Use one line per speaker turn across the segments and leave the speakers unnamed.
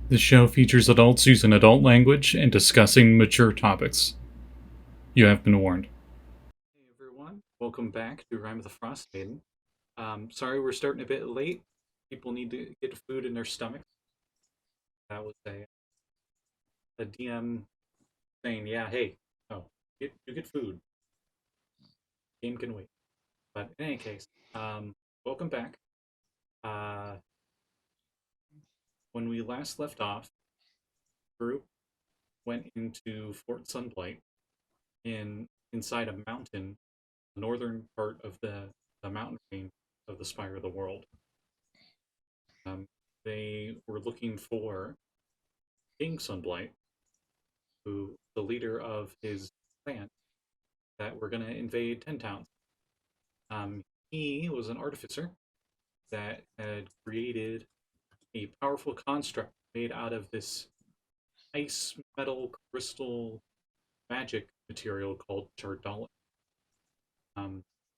The show features adults using adult language and discussing mature topics. You have been warned. Hey everyone, welcome back to Rime of the Frostmaiden. Sorry we're starting a bit late. People need to get food in their stomachs. That was a DM saying, yeah, hey, oh, you get food. Game can wait. But in any case, welcome back. Uh, when we last left off, the group went into Fort Sunblight inside a mountain, the northern part of the mountain range of the Spire of the World. They were looking for King Sunblight, who the leader of his clan that were going to invade 10 towns. He was an artificer that had created a powerful construct made out of this ice metal crystal magic material called Jardala.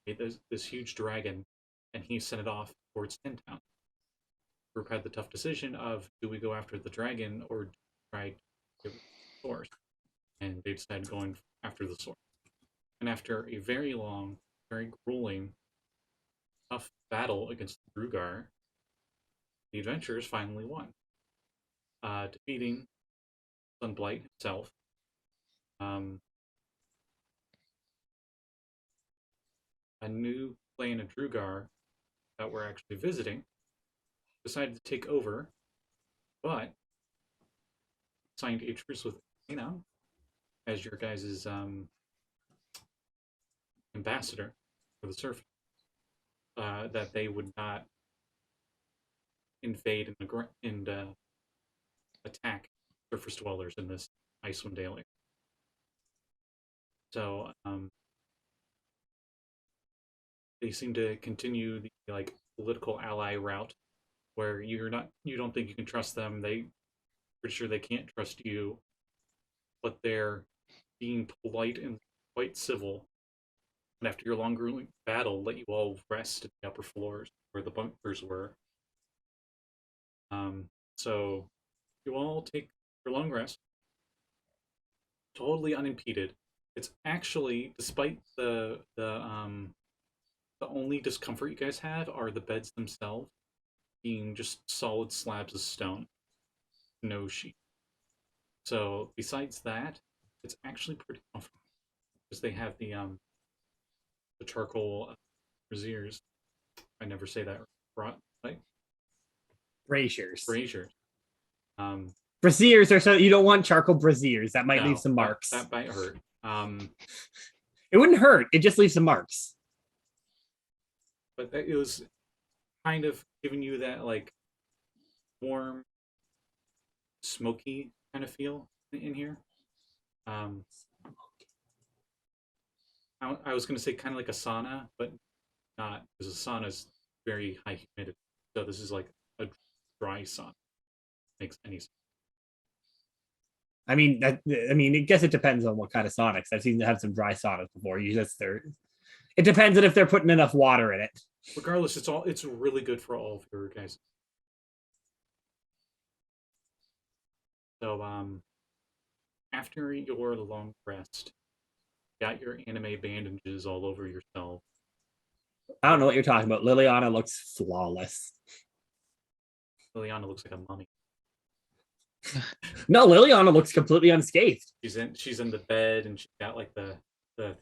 Made this huge dragon, and he sent it off towards 10 towns. The group had the tough decision of, do we go after the dragon or try to give it the source? And they decided going after the source. And after a very long, very grueling, tough battle against the Drugar, the adventurers finally won, defeating Sunblight himself. A new clan of Drugar that we're actually visiting decided to take over, but signed a truce with Athena as your guys' ambassador for the surface. That they would not invade and attack surface dwellers in this Icewind Dale. So they seem to continue the political ally route, where you don't think you can trust them. They pretty sure they can't trust you, but they're being polite and quite civil. And after your long grueling battle, let you all rest at the upper floors where the bunkers were. So you all take your long rest, totally unimpeded. It's actually, despite the only discomfort you guys have are the beds themselves being just solid slabs of stone, no sheet. So besides that, it's actually pretty comfortable because they have the charcoal braziers. I never say that right.
Braziers.
Um,
Braziers are so you don't want charcoal braziers. That might leave some marks.
That might hurt.
It wouldn't hurt. It just leaves some marks.
But it was kind of giving you that warm, smoky kind of feel in here. I was going to say kind of like a sauna, but not, because a sauna is very high humidity. So this is like a dry sauna. Makes any sense.
I mean, I guess it depends on what kind of sauna. I've seen them have some dry saunas before. Usually, it depends on if they're putting enough water in it.
Regardless, it's really good for all of your guys. So after your long rest, you got your anime bandages all over yourself.
I don't know what you're talking about. Liliana looks flawless.
Liliana looks like a mummy.
No, Liliana looks completely unscathed.
She's in the bed, and she's got like the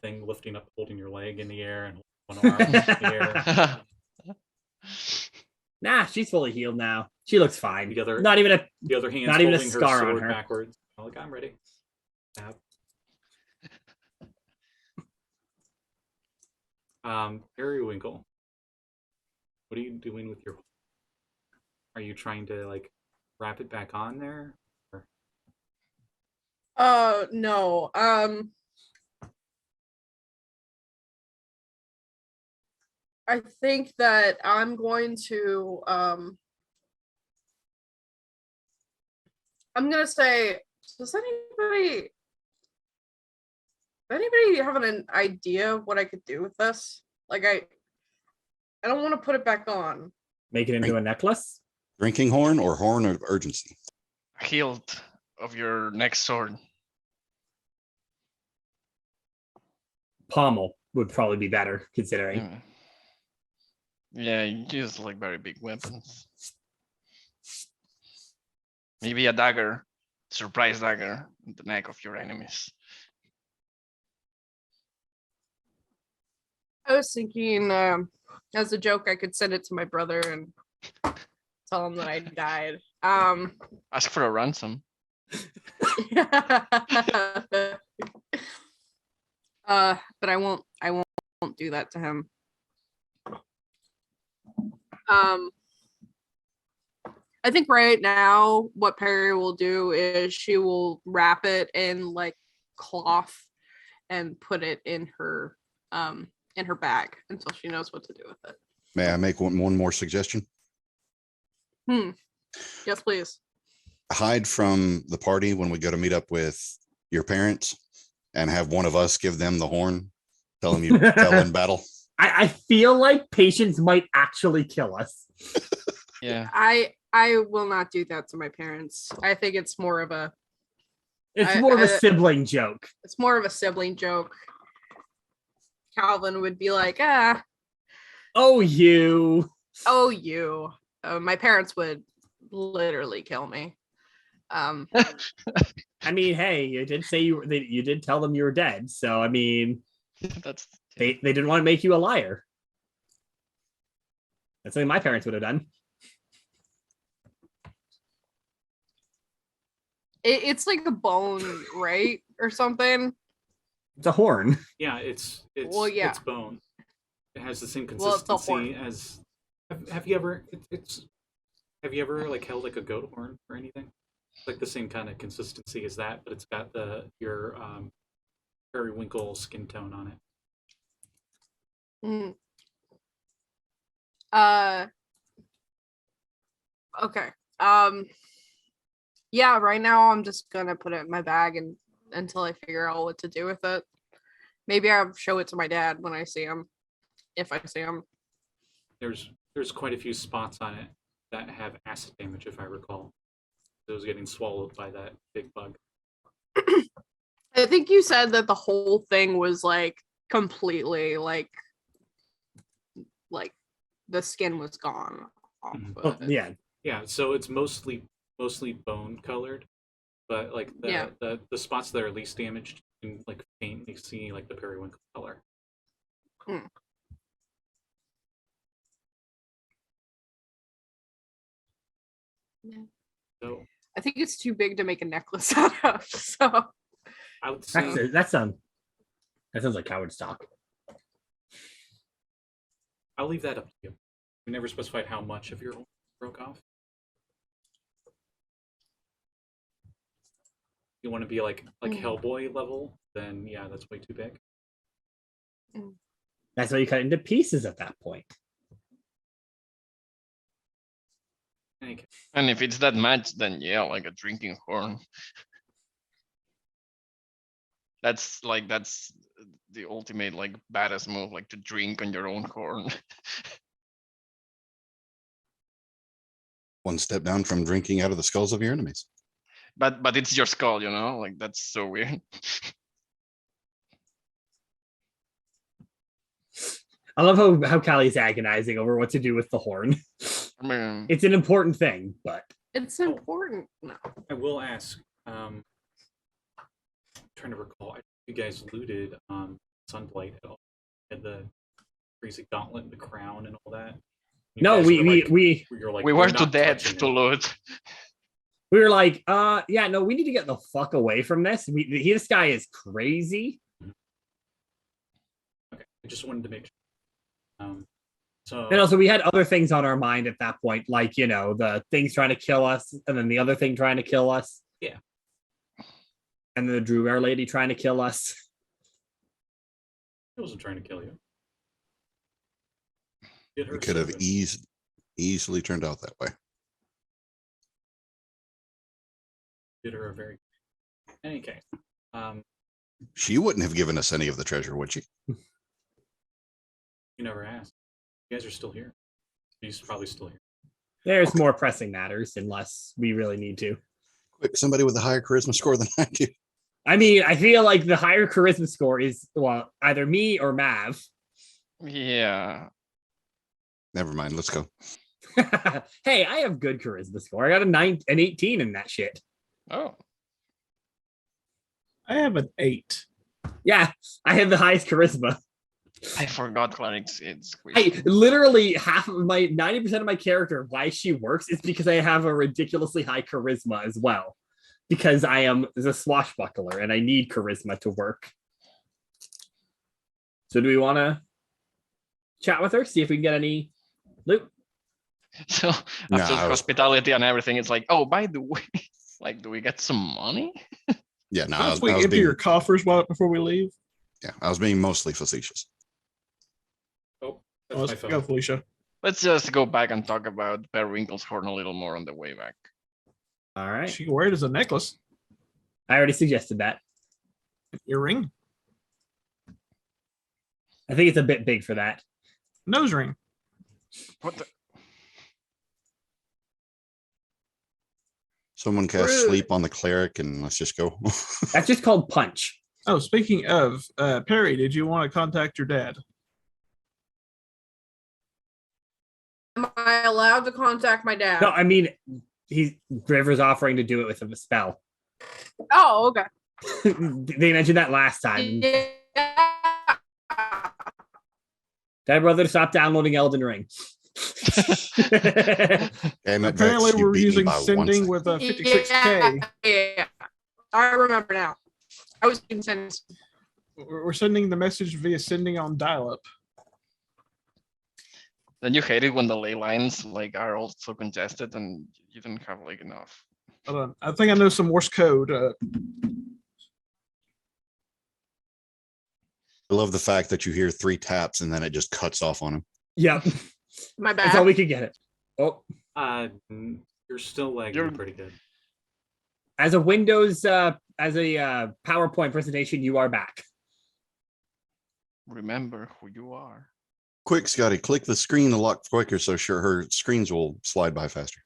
thing lifting up, holding your leg in the air, and one arm in the air.
Nah, she's fully healed now. She looks fine.
The other hand,
not even a scar
her
on her.
Backwards. Like, I'm ready. Periwinkle, what are you doing with your? Are you trying to wrap it back on there?
Or... No. I think that I'm going to I'm gonna say, does anybody have an idea of what I could do with this? I don't want to put it back on.
Make it into a necklace?
Drinking horn or horn of urgency? hilt of your next sword?
Pommel would probably be better, considering.
Mm. Yeah, you use like very big weapons. Maybe a dagger, surprise dagger, in the neck of your enemies.
I was thinking, as a joke, I could send it to my brother and tell him that I died.
Ask for a ransom.
But I won't do that to him. I think right now what Perry will do is she will wrap it in like cloth and put it in her bag until she knows what to do with it.
May I make one more suggestion?
Yes, please.
Hide from the party when we go to meet up with your parents and have one of us give them the horn. Tell them you fell in battle.
I feel like Patience might actually kill us.
Yeah.
I will not do that to my parents. I think it's more of a
Sibling joke.
It's more of a sibling joke. Calvin would be like,
Oh, you.
oh, you. My parents would literally kill me.
I mean, hey, you did say you did tell them you were dead. So, I mean,
That's
they didn't want to make you a liar. That's something my parents would have done.
It's like a bone, right? Or something.
It's a horn.
Yeah, it's
Well, yeah.
it's bone. It has the same
Well, it's a horn.
consistency as. Have you ever? Have you ever like held like a goat horn or anything? It's like the same kind of consistency as that, but it's got your periwinkle skin tone on it.
Okay. Yeah, right now I'm just gonna put it in my bag and until I figure out what to do with it. Maybe I'll show it to my dad when I see him. If I see him.
There's quite a few spots on it that have acid damage, if I recall. It was getting swallowed by that big bug.
I think you said that the whole thing was like completely like the skin was gone off of it.
Yeah.
Yeah, so it's mostly bone colored, but like the spots that are least damaged, you can like faintly see like the periwinkle color.
Yeah.
So
I think it's too big to make a necklace out of. So
I would say
That sounds like coward stock.
I'll leave that up to you. We never specified how much of your horn broke off. You want to be like Hellboy level, then yeah, that's way too big.
That's why you cut it into pieces at that point.
Okay.
And if it's that much, then yeah, like a drinking horn. That's the ultimate like badass move, like to drink on your own horn.
One step down from drinking out of the skulls of your enemies.
But it's your skull, you know, like that's so weird.
I love how Callie's agonizing over what to do with the horn.
I mean,
It's an important thing, but
it's important. No.
I will ask. Trying to recall, I think you guys looted Sunblight at all. Had the crazy gauntlet, the crown, and all that. You
no,
guys
we
were like,
we
"We're
were too
not
dead
touching
to
it."
loot.
we were like, yeah, no, we need to get the fuck away from this. This guy is crazy.
Okay, I just wanted to make sure. So
And also, we had other things on our mind at that point, like, you know, the things trying to kill us, and then the other thing trying to kill us.
Yeah.
And the Drew Bear lady trying to kill us.
I wasn't trying to kill you. Did her
It could have
service.
easily turned out that way.
Did her a very. In any case,
She wouldn't have given us any of the treasure, would she?
you never asked. You guys are still here. She's probably still here.
There's more pressing matters, unless we really need to.
Quick, somebody with a higher charisma score than I do.
I mean, I feel like the higher charisma score is, well, either me or Mav.
Yeah.
Never mind. Let's go.
Hey, I have good charisma score. I got an 18 in that shit.
Oh.
I have an 8.
Yeah, I have the highest charisma.
I forgot Cleric's.
I literally half of my 90% of my character, why she works, is because I have a ridiculously high charisma as well. Because I am the swashbuckler and I need charisma to work. So do we want to chat with her, see if we can get any loot?
So
Nah,
after
I was-
hospitality and everything, it's like, oh, by the way, like, do we get some money?
Yeah, no, I
Once
was,
we
I was
empty
being,
your coffers before we leave.
yeah, I was being mostly facetious.
Oh,
Oh,
that's my
let's
phone.
go, Felicia.
Let's just go back and talk about Periwinkle's horn a little more on the way back.
All right.
She can wear it as a necklace,
I already suggested that.
earring,
I think it's a bit big for that.
nose ring.
What the?
Someone cast
Rude.
sleep on the cleric and let's just go.
That's just called punch.
Oh, speaking of, Perry, did you want to contact your dad?
Am I allowed to contact my dad?
No, I mean, River's offering to do it with a spell.
Oh, okay.
They mentioned that last time.
Yeah.
Dad, brother, stop downloading Elden Ring.
And
Apparently,
you
we're
beat me
using
by one
sending
thing.
with a 56K.
Yeah. I remember now. I was being sent.
We're sending the message via sending on dial-up.
Then you hate it when the ley lines like are all so congested and you don't have like enough.
Hold on. I think I know some Morse code.
I love the fact that you hear 3 taps and then it just cuts off on him.
Yep.
My
That's how
bad.
we could get it. Oh,
You're still lagging
You're-
pretty good.
as a Windows, as a PowerPoint presentation, you are back.
Remember who you are.
Quick, Scotty, click the screen a lot quicker so sure her screens will slide by faster.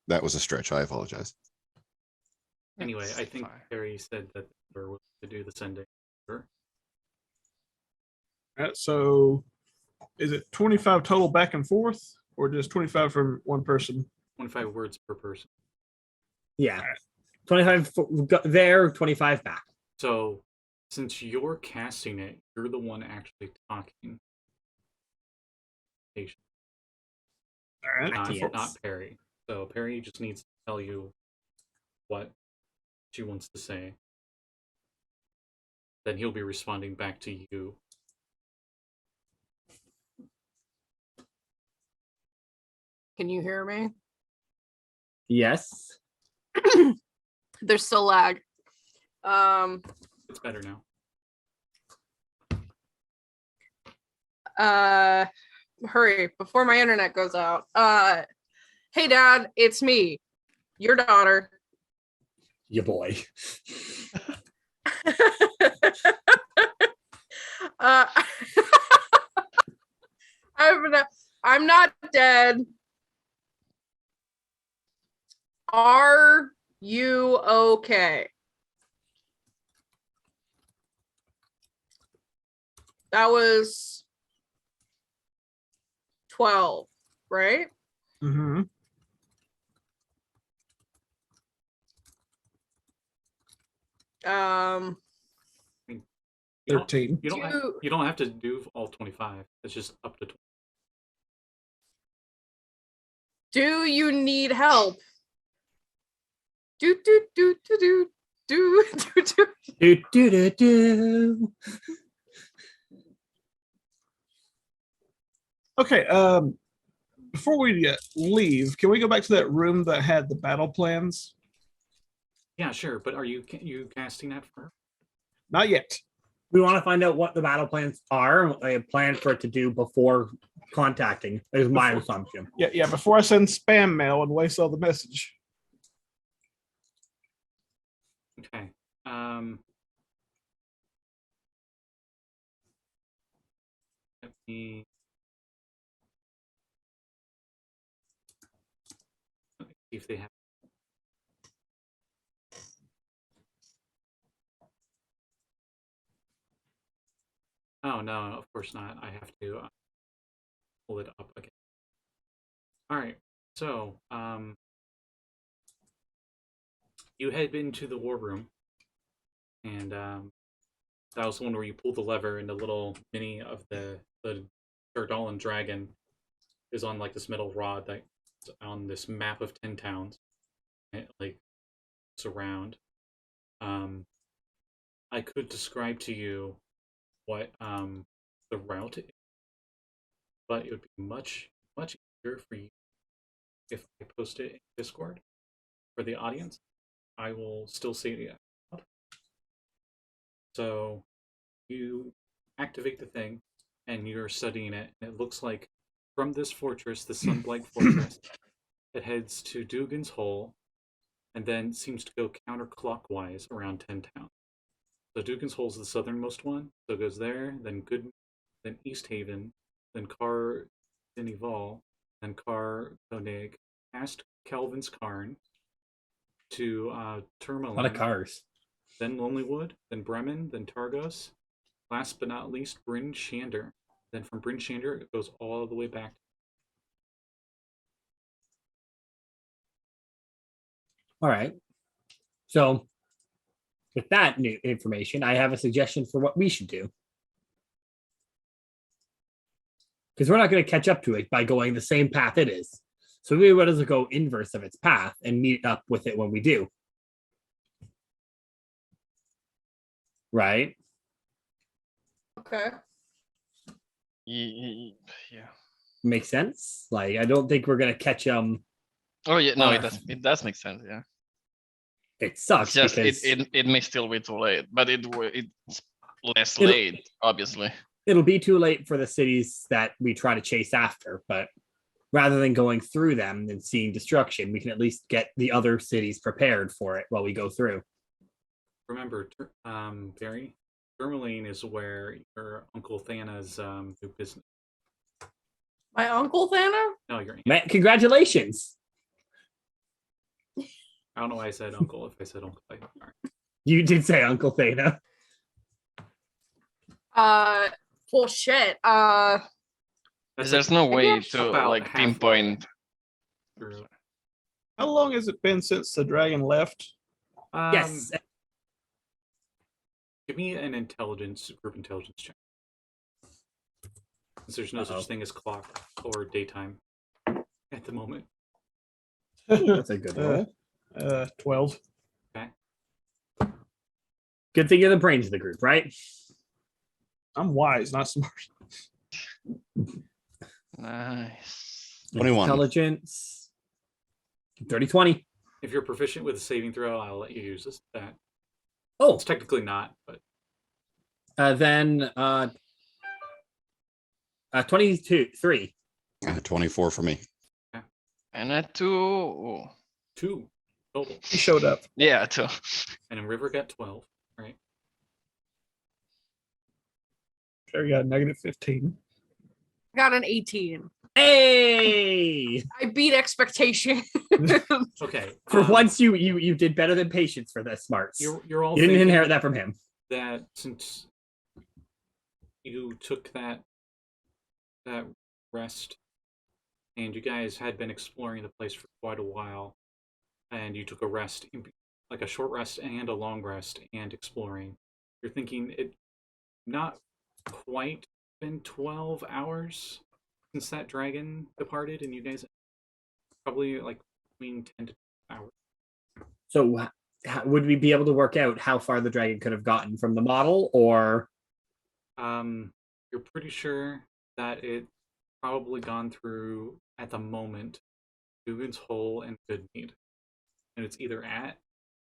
That was a stretch. I apologize.
Anyway,
It's
I think
fine.
Harry said that we're willing to do the sending. Sure.
So is it 25 total back and forth, or just 25 from one person?
25 words per person.
Yeah. 25 there, 25 back.
So, since you're casting it, you're the one actually talking.
All right.
Back to you.
Not Perry. So Perry just needs to tell you what she wants to say. Then he'll be responding back to you.
Can you hear me?
Yes.
There's still lag.
It's better now.
Hurry before my internet goes out. Hey dad, it's me, your daughter.
Your boy.
uh, I'm not dead. Are you okay? That was 12, right?
Mm-hmm.
Um,
You don't-
13.
You don't have to do all 25. It's just up to 20.
do you need help? Do do do do do do do do.
Do, do, do, do.
Okay. Before we leave, can we go back to that room that had the battle plans?
Yeah, sure. But are you casting that for her?
Not yet.
We want to find out what the battle plans are and what they plan for it to do before contacting, is my assumption.
Yeah. Before I send spam mail and waste all the message.
Okay. Let me see if they have. Oh no, of course not. I have to pull it up again. All right. So, you head into the war room, and that was the one where you pull the lever, and the little mini of the Dardalan dragon is on like this metal rod that's on this map of 10 towns. And it, like, it's around. I could describe to you what the route is, but it would be much easier for you if I post it in Discord for the audience. I will still say it out. So you activate the thing and you're studying it, and it looks like from this fortress, the Sunblight fortress, it heads to Dugan's Hole and then seems to go counterclockwise around 10 towns. So Dugan's Hole is the southernmost one, so it goes there, then then East Haven, then Car Denival, then Car Konig, past Calvin's Carn to Tourmaline.
A lot of cars.
Then Lonelywood, then Bremen, then Targos. Last but not least, Bryn Shander. Then from Bryn Shander, it goes all the way back.
All right. So, with that new information, I have a suggestion for what we should do. Because we're not going to catch up to it by going the same path it is. So we would as go inverse of its path and meet up with it when we do. Right?
Okay.
Yeah.
Makes sense. Like, I don't think we're going to catch them.
Oh yeah, no,
Uh,
it does. It does make sense. Yeah.
It sucks
It's just
because
it may still be too late, but it's less
It'll-
late, obviously.
it'll be too late for the cities that we try to chase after. But rather than going through them and seeing destruction, we can at least get the other cities prepared for it while we go through.
Remember, Barry, Tourmaline is where your Uncle Thana's new business.
My uncle Thana?
No, your aunt.
Man, congratulations.
I don't know why I said uncle. If I said uncle, all right.
You did say Uncle Thana.
Well, shit.
There's no way to
about
like
halfway
pinpoint.
through.
How long has it been since the dragon left?
Yes.
Give me an group intelligence check. Since there's no
Uh-oh.
such thing as clock or daytime at the moment.
That's a good roll.
12.
Good thing you're the brains of the group, right?
I'm wise, not smart.
Nice.
21.
Intelligence. 30-20.
If you're proficient with a saving throw, I'll let you use that.
Oh,
It's technically not, but
then 23.
24 for me.
And a 2.
2 total.
He showed up.
Yeah, 2.
And in River got 12. Right.
Sure, got negative 15.
Got an 18.
Hey!
I beat expectation.
Okay.
For once, you did better than patience for this, Smarts.
You're all
You didn't
thinking
inherit that from him.
that since you took that rest and you guys had been exploring the place for quite a while, and you took a rest, like a short rest and a long rest, and exploring, you're thinking it not quite been 12 hours since that dragon departed, and you guys probably like between 10 to 12 hours.
So, would we be able to work out how far the dragon could have gotten from the model, or?
You're pretty sure that it probably gone through at the moment Dugan's Hole and Goodmead, and it's either at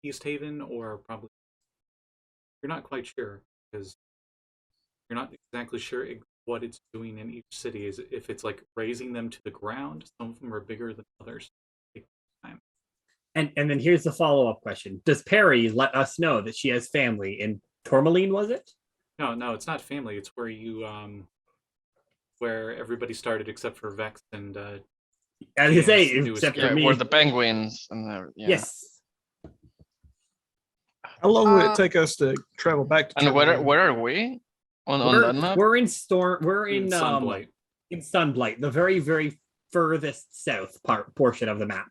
East Haven or probably you're not quite sure because you're not exactly sure what it's doing in each city. Is if it's like raising them to the ground. Some of them are bigger than others.
And then here's the follow-up question: does Perry let us know that she has family in Tourmaline? Was it?
No, it's not family. It's where you where everybody started except for Vex and
As you say,
Yes,
except
Yeah,
for me.
where the penguins and yeah.
Yes.
How long would it take us to travel back to
And where
Tourmaline?
are we? On that map?
We're in storm. We're in
Sunblight.
in Sunblight, the very very furthest south portion of the map.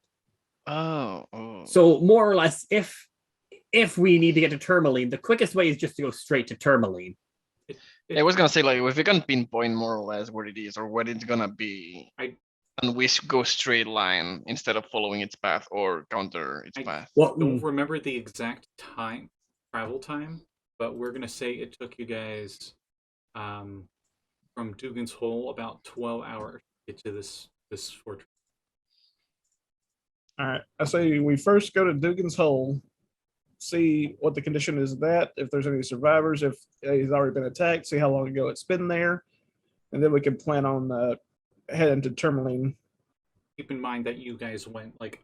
Oh.
So more or less, if we need to get to Tourmaline, the quickest way is just to go straight to Tourmaline.
I was gonna say, like, if we can pinpoint more or less where it is or what it's gonna be, and we go straight line instead of following its path or counter its path.
Well,
Don't remember the exact travel time, but we're gonna say it took you guys from Dugan's Hole about 12 hours to get to this fortress.
All right. I say we first go to Dugan's Hole, see what the condition is of that, if there's any survivors, if he's already been attacked, see how long ago it's been there, and then we can plan on heading to Tourmaline.
Keep in mind that you guys went like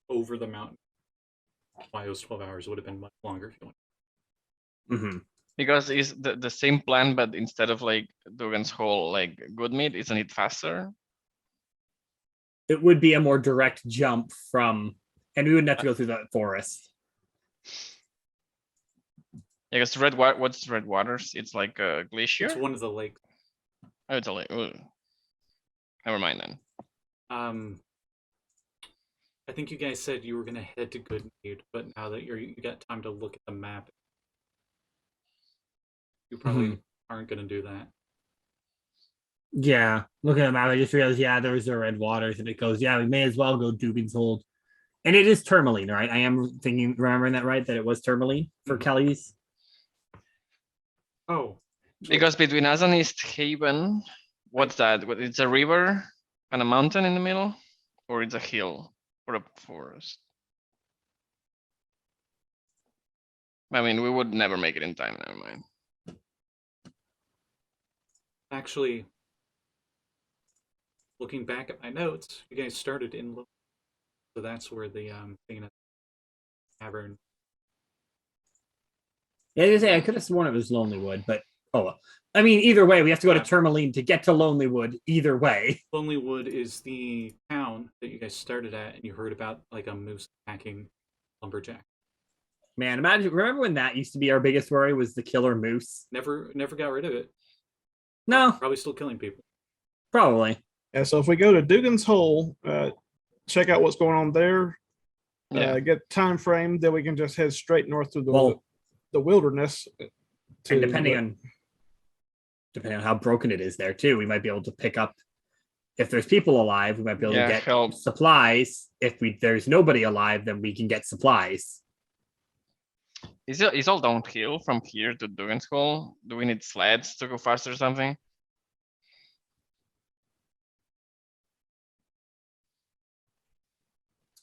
over the mountain. Why those 12 hours would have been much longer if you went.
mhm.
Because it's the same plan, but instead of like Dugan's Hole, like Goodmead, isn't it faster?
It would be a more direct jump from, and we wouldn't have to go through that forest.
I guess what's Red Waters? It's like a glacier.
It's one of the lakes.
Oh, it's a lake. Ooh. Never mind then.
I think you guys said you were gonna head to Goodmead, but now that you got time to look at the map, you probably aren't gonna do that.
Yeah, looking at the map, I just realized, yeah, there's the Red Waters, and it goes, yeah, we may as well go Dugan's Hold. And it is Tourmaline, right? I am remembering that right, that it was Tourmaline for Callie's.
Oh,
Because between us and East Haven, what's that? It's a river and a mountain in the middle, or it's a hill or a forest. I mean, we would never make it in time. Never mind.
actually, looking back at my notes, you guys started in Lo- so that's where the thing in the tavern.
Yeah, I could have sworn it was Lonelywood, but oh well. I mean, either way, we have to go to
Yeah.
Tourmaline to get to Lonelywood. Either way,
Lonelywood is the town that you guys started at, and you heard about like a moose attacking lumberjack.
man. Remember when that used to be our biggest worry was the killer moose?
Never got rid of it.
No,
Probably still killing people.
probably.
Yeah, so if we go to Dugan's Hole, check out what's going on there,
Yeah.
get time frame, then we can just head straight north through
Well,
the wilderness.
and depending on how broken it is there too, we might be able to pick up. If there's people alive, we might be able
Yeah,
to get
help.
supplies. If there's nobody alive, then we can get supplies.
Is all downhill from here to Dugan's Hole? Do we need sleds to go faster or something?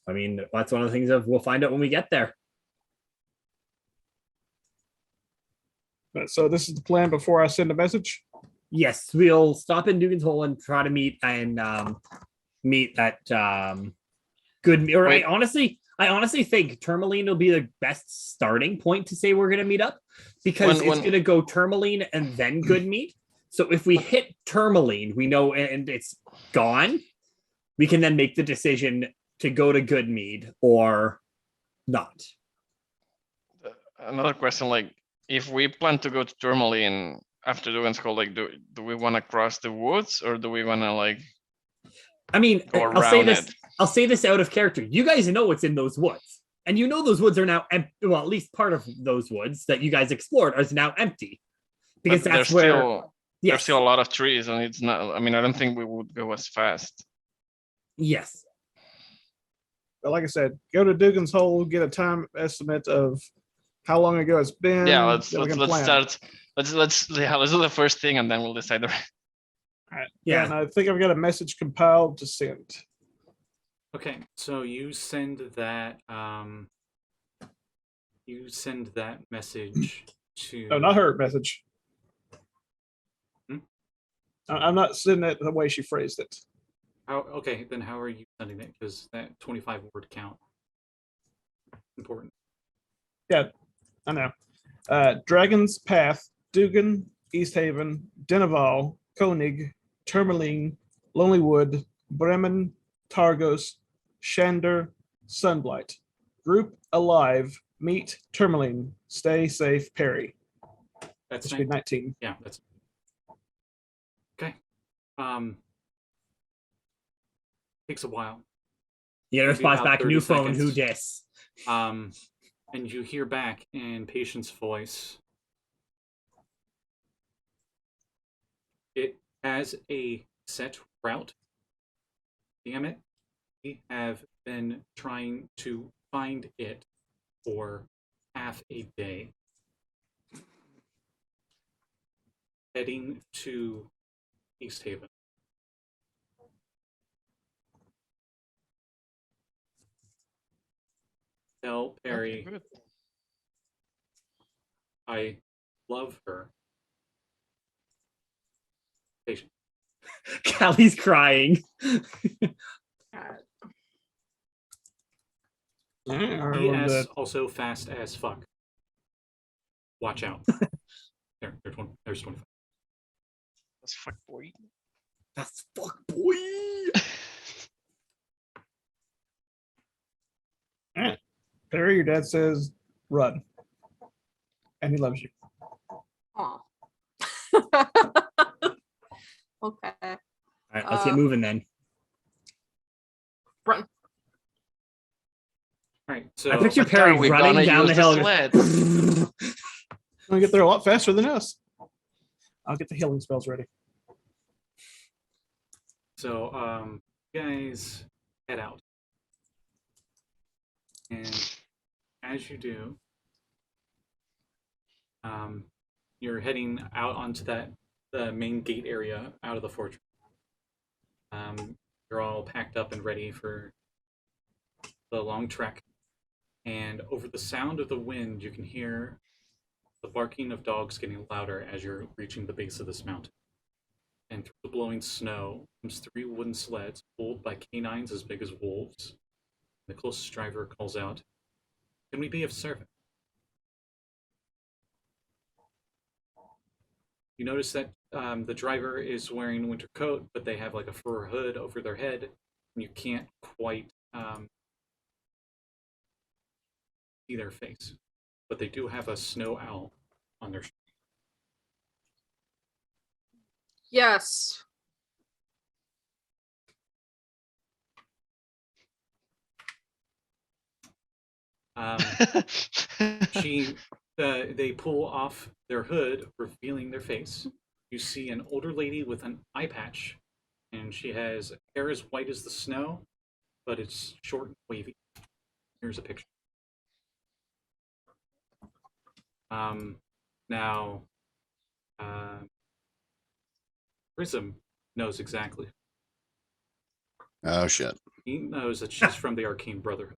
I mean, that's one of the things that we'll find out when we get there.
So this is the plan before I send a message.
Yes, we'll stop in Dugan's Hole and try to meet at Good. Or
Wait.
I honestly think Tourmaline will be the best starting point to say we're going to meet up, because it's going to go Tourmaline and then Goodmead. So if we hit Tourmaline, we know, and it's gone, we can then make the decision to go to Goodmead or not.
Another question, like, if we plan to go to Tourmaline after Dugan's Hole, like, do we want to cross the woods, or do we want to, like,
I mean,
go
I'll say
around
this.
it?
I'll say this out of character. You guys know what's in those woods, and you know those woods are now empty. Well, at least part of those woods that you guys explored is now empty, because
But
that's where.
There's
Yes.
still a lot of trees, and it's not. I mean, I don't think we would go as fast.
Yes.
But like I said, go to Dugan's Hole, get a time estimate of how long ago it's been.
Yeah, let's
then we can
let's
plan.
start. Let's do the first thing, and then we'll decide.
All right.
Yeah.
And I think I've got a message compiled to send.
Okay, so you send that message to.
No, not her message.
Hmm?
I'm not sending it the way she phrased it.
Okay, then how are you sending it? Because that 25 word count important.
I know. Dragon's Path, Dugan, East Haven, Deneval, Koenig, Tourmaline, Lonelywood, Bremen, Targos, Shander, Sunblight. Group alive. Meet Tourmaline. Stay safe, Perry.
That's
That should be 19.
Yeah, that's takes a while.
You get a
Maybe
response
about
back,
30
new phone, who
seconds.
dis?
And you hear back in Patient's voice. It has a set route. Damn it. We have been trying to find it for half a day. Heading to East Haven. Tell Perry
Okay, good.
I love her. Patient.
Callie's crying.
PS also fast as fuck. Watch out. There's 25.
That's fuck boy.
That's fuck boy.
Perry, your dad says, run. And he loves you.
Aw. Okay.
All right, let's get moving then.
Run.
All right, so
I picture
But
Perry
we're
running
gonna
down the
use
hill.
sled.
Gonna get there a lot faster than us. I'll get the healing spells ready.
So, you guys head out. And as you do, you're heading out onto the main gate area out of the fortress. You're all packed up and ready for the long trek. And over the sound of the wind, you can hear the barking of dogs getting louder as you're reaching the base of this mountain. And through the blowing snow comes 3 wooden sleds pulled by canines as big as wolves. The closest driver calls out, "Can we be of service?" You notice that the driver is wearing a winter coat, but they have like a fur hood over their head, and you can't quite see their face. But they do have a snow owl on their shoulder.
Yes.
They pull off their hood, revealing their face. You see an older lady with an eye patch, and she has hair as white as the snow, but it's short and wavy. Here's a picture. Now, Prism knows exactly.
Oh shit.
He knows that she's from the Arcane Brotherhood.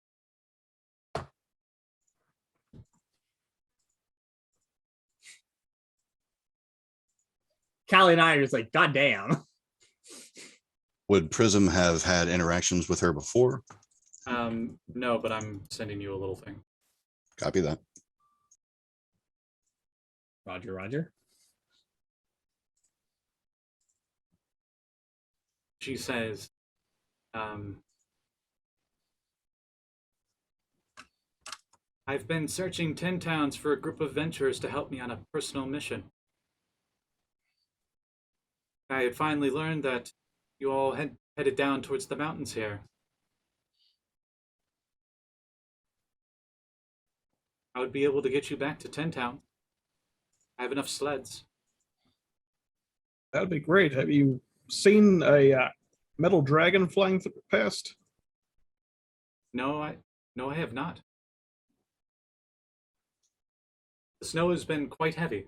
Callie and I are just like, God damn.
Would Prism have had interactions with her before?
No, but I'm sending you a little thing.
Copy that.
Roger, Roger.
She says, I've been searching 10 towns for a group of venturers to help me on a personal mission. I had finally learned that you all headed down towards the mountains here. I would be able to get you back to 10 Town. I have enough sleds.
That would be great. Have you seen a metal dragon flying past?
No, I have not. The snow has been quite heavy.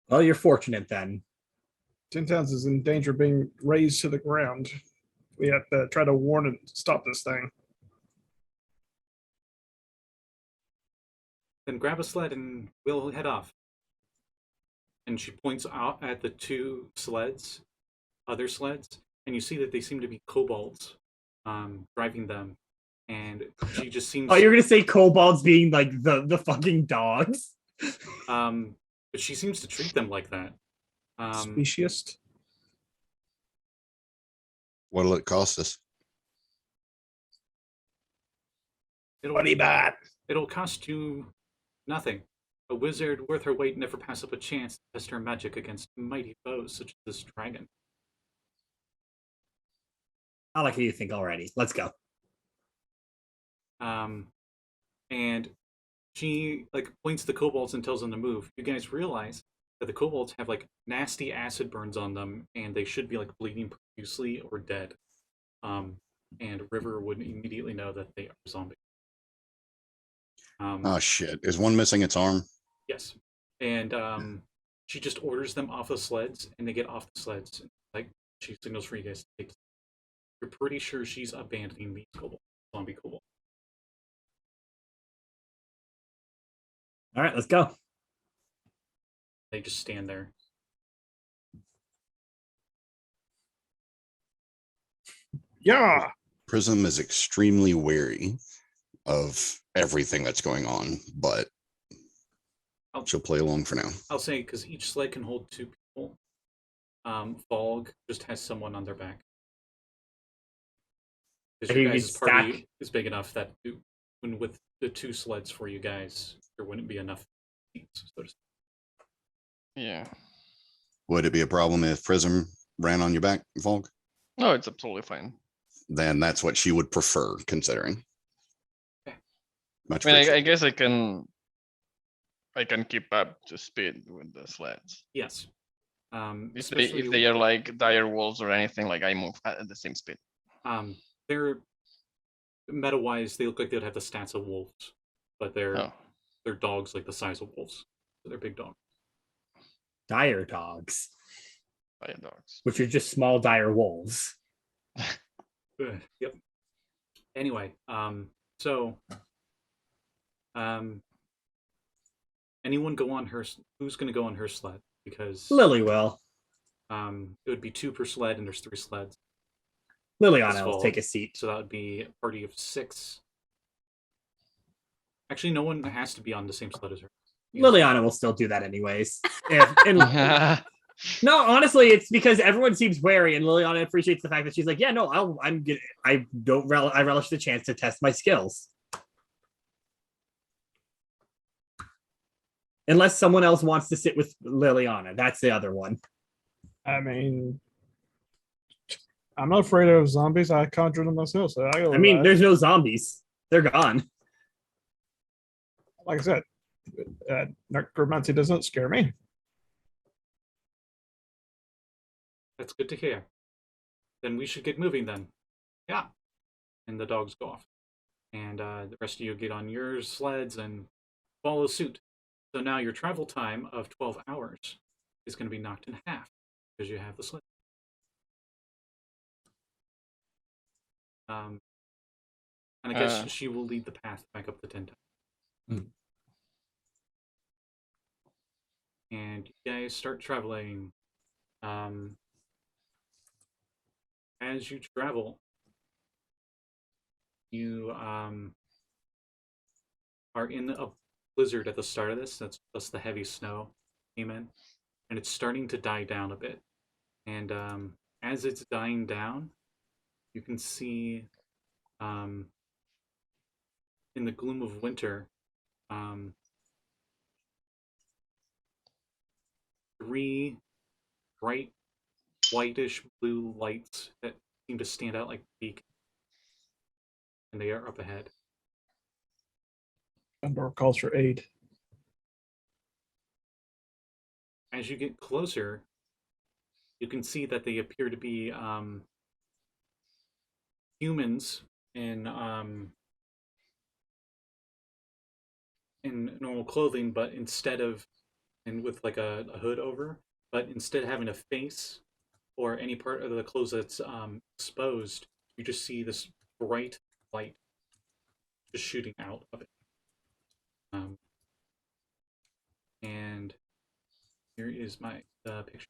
Well, you're fortunate then.
10 towns is in danger of being razed to the ground. We have to try to warn and stop this thing.
Then grab a sled and we'll head off. And she points out at the 2 sleds, other sleds, and you see that they seem to be kobolds driving them. And she just seems...
Oh, you're going to say kobolds being like the fucking dogs?
But she seems to treat them like that.
Speciest.
What'll it cost us?
Money bad.
It'll cost you nothing. A wizard worth her weight never pass up a chance to test her magic against mighty foes such as this dragon.
I like how you think already. Let's go.
And she like points to the kobolds and tells them to move. You guys realize that the kobolds have like nasty acid burns on them, and they should be like bleeding profusely or dead. And River would immediately know that they are zombies.
Oh shit! Is one missing its arm?
Yes, and she just orders them off the sleds, and they get off the sleds. Like she signals for you guys to take. You're pretty sure she's abandoning these zombie kobold.
All right, let's go.
They just stand there.
Yeah.
Prism is extremely wary of everything that's going on, but she'll play along for now.
I'll say because each sled can hold 2 people. Valgg just has someone on their back. Because your guys' party is big enough that when with the 2 sleds for you guys, there wouldn't be enough seats, so to speak.
Yeah.
Would it be a problem if Prism ran on your back, Valgg?
No, it's absolutely fine.
Then that's what she would prefer, considering.
Okay.
Much
I mean, I
appreciated.
guess I can keep up to speed with the sleds.
Yes.
If they are like dire wolves or anything, like I move at the same speed.
They're meta-wise, they look like they'd have the stats of wolves, but they're dogs like the size of wolves. So they're big dogs.
Dire dogs.
Dire dogs.
Which are just small dire wolves.
Yep. Anyway, so anyone go on her? Who's going to go on her sled? Because
Lily will.
It would be 2 per sled, and there's 3 sleds.
Liliana will take a seat.
So that would be a party of 6. Actually, no one has to be on the same sled as her.
Liliana will still do that anyways. No, honestly, it's because everyone seems wary, and Liliana appreciates the fact that she's like, "Yeah, no, I relish the chance to test my skills." Unless someone else wants to sit with Liliana, that's the other one.
I mean, I'm not afraid of zombies. I conjured them myself, so I
mean, there's no zombies; they're gone.
Like I said, necromancy doesn't scare me.
That's good to hear. Then we should get moving then. Yeah. And the dogs go off. And the rest of you get on your sleds and follow suit. So now your travel time of 12 hours is going to be knocked in half because you have the sled. And I guess she will lead the path back up the 10 times. And you guys start traveling. As you travel, you are in a blizzard at the start of this. That's the heavy snow came in, and it's starting to die down a bit. And as it's dying down, you can see in the gloom of winter 3 bright whitish blue lights that seem to stand out like beacons, and they are up ahead.
Centaur calls for aid.
As you get closer, you can see that they appear to be humans in normal clothing, but instead of with like a hood over, but instead of having a face or any part of the clothes that's exposed, you just see this bright light just shooting out of it. And here is my picture.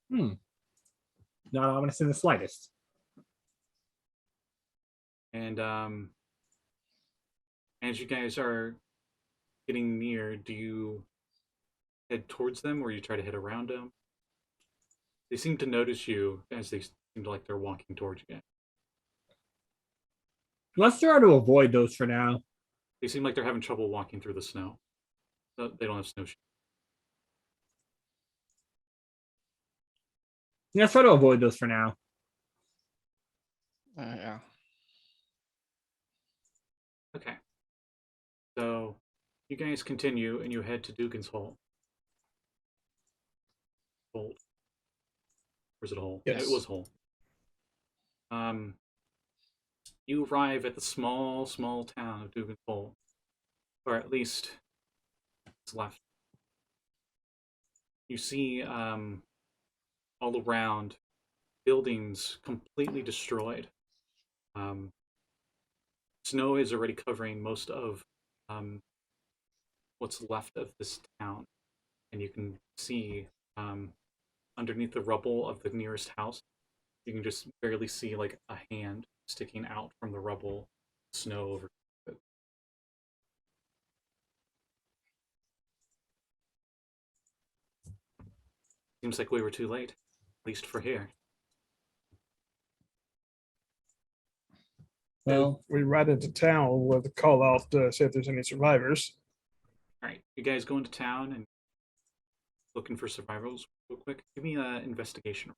Not ominous in the slightest.
And as you guys are getting near, do you head towards them or you try to head around them? They seem to notice you as they seem to like they're walking towards you guys.
Let's try to avoid those for now.
They seem like they're having trouble walking through the snow. They don't have snowshoes.
Let's try to avoid those for now.
Yeah.
Okay. So you guys continue and you head to Dugan's Hole. Hole. Or is it a hole?
Yes.
Yeah, it was hole. You arrive at the small town of Dugan's Hole. Or at least it's left. You see all around buildings completely destroyed. Snow is already covering most of what's left of this town. And you can see underneath the rubble of the nearest house, you can just barely see like a hand sticking out from the rubble, snow over it. Seems like we were too late, at least for here.
Well,
We ride into town with a call out to see if there's any survivors.
All right, you guys go into town and looking for survivors real quick. Give me an investigation.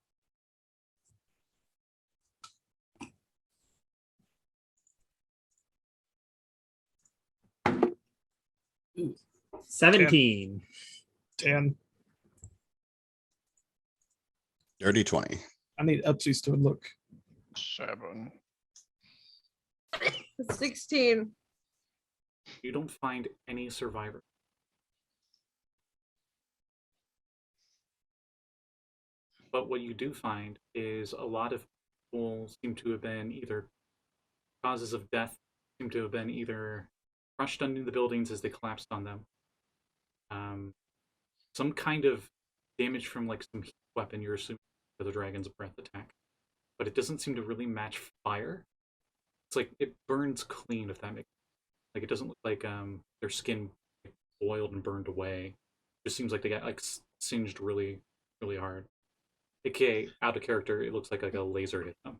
17.
10.
Dirty 20.
I need upsies to look.
7.
16.
You don't find any survivors. But what you do find is a lot of people seem to have been either causes of death seem to have been either crushed under the buildings as they collapsed on them. Some kind of damage from like some heat weapon you're assuming for the dragon's breath attack. But it doesn't seem to really match fire. It's like it burns clean, if that makes sense. Like it doesn't look like their skin boiled and burned away. It just seems like they got like singed really, really hard. AKA out of character, it looks like a laser hit them.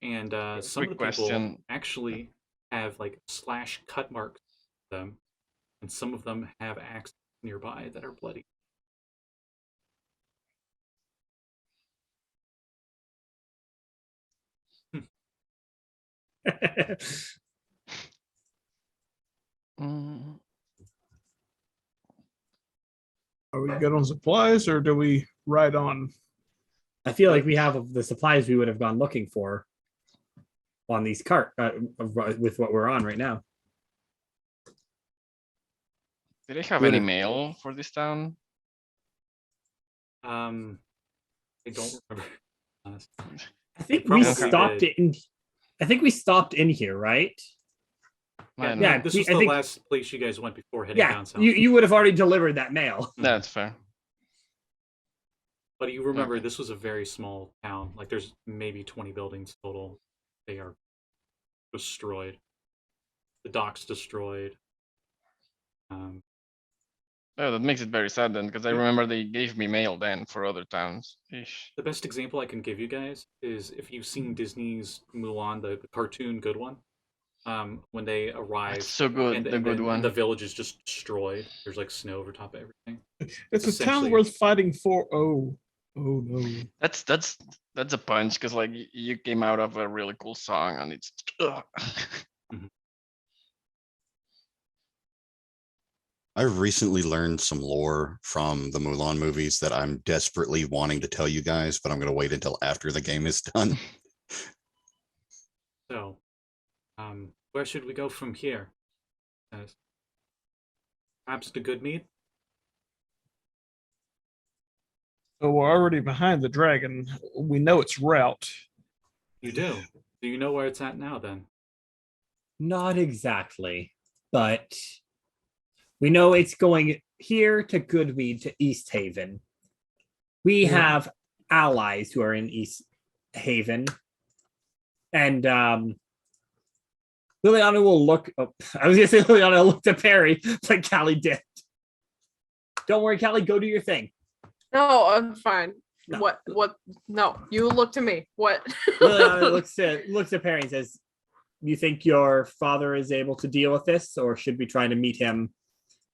And some of the people actually have like slash cut marks on them, and some of them have axes nearby that are bloody.
Are we good on supplies or do we ride on?
I feel like we have the supplies we would have gone looking for on these cart with what we're on right now.
Did they have any mail for this town?
I don't remember. Honestly.
I think we stopped in. I think we stopped in here, right?
Yeah, this was the last place you guys went before heading down south.
You would have already delivered that mail.
That's fair.
But you remember, this was a very small town. Like, there's maybe 20 buildings total. They are destroyed. The dock's destroyed.
Oh, that makes it very sad then, because I remember they gave me mail then for other towns. Eesh.
The best example I can give you guys is if you've seen Disney's Mulan, the cartoon good one. When they arrive,
That's so good,
and,
the good one.
The village is just destroyed. There's like snow over top of everything.
It's a town worth fighting for. Oh no.
That's a punch, because like you came out of a really cool song and it's
I recently learned some lore from the Mulan movies that I'm desperately wanting to tell you guys, but I'm going to wait until after the game is done.
So, where should we go from here? Perhaps to Goodmead?
So we're already behind the dragon. We know its route.
You do. Do you know where it's at now then?
Not exactly, but we know it's going here to Goodmead to East Haven. We have allies who are in East Haven. And Liliana will look. Oh, I was going to say Liliana will look to Perry, but Callie did. Don't worry, Callie, go do your thing.
No, I'm fine.
No.
What? No, you look to me. What?
Liliana looks at Perry and says, "You think your father is able to deal with this, or should we try to meet him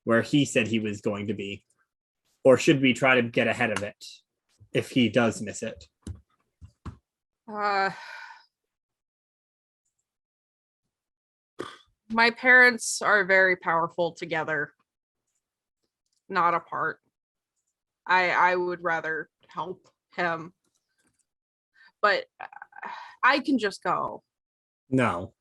where he said he was going to be, or should we try to get ahead of it if he does miss it?"
My parents are very powerful together, not apart. I would rather help him, but I can just go.
No.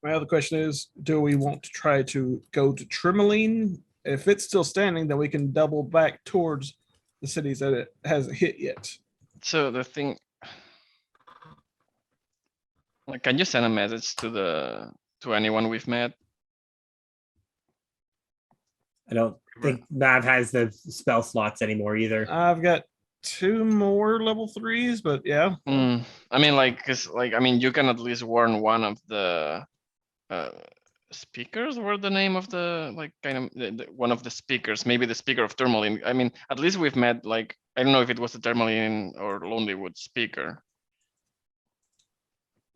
My other question is, do we want to try to go to Tremoline? If it's still standing, then we can double back towards the cities that it hasn't hit yet.
So the thing, like, can you send a message to anyone we've met?
I don't think Mav has the spell slots anymore either.
I've got 2 more level 3s, but yeah.
I mean, like, cause like, I mean, you can at least warn one of the speakers. What the name of the, like, kind of one of the speakers, maybe the speaker of Tourmaline. I mean, at least we've met, like, I don't know if it was the Tourmaline or Lonelywood speaker.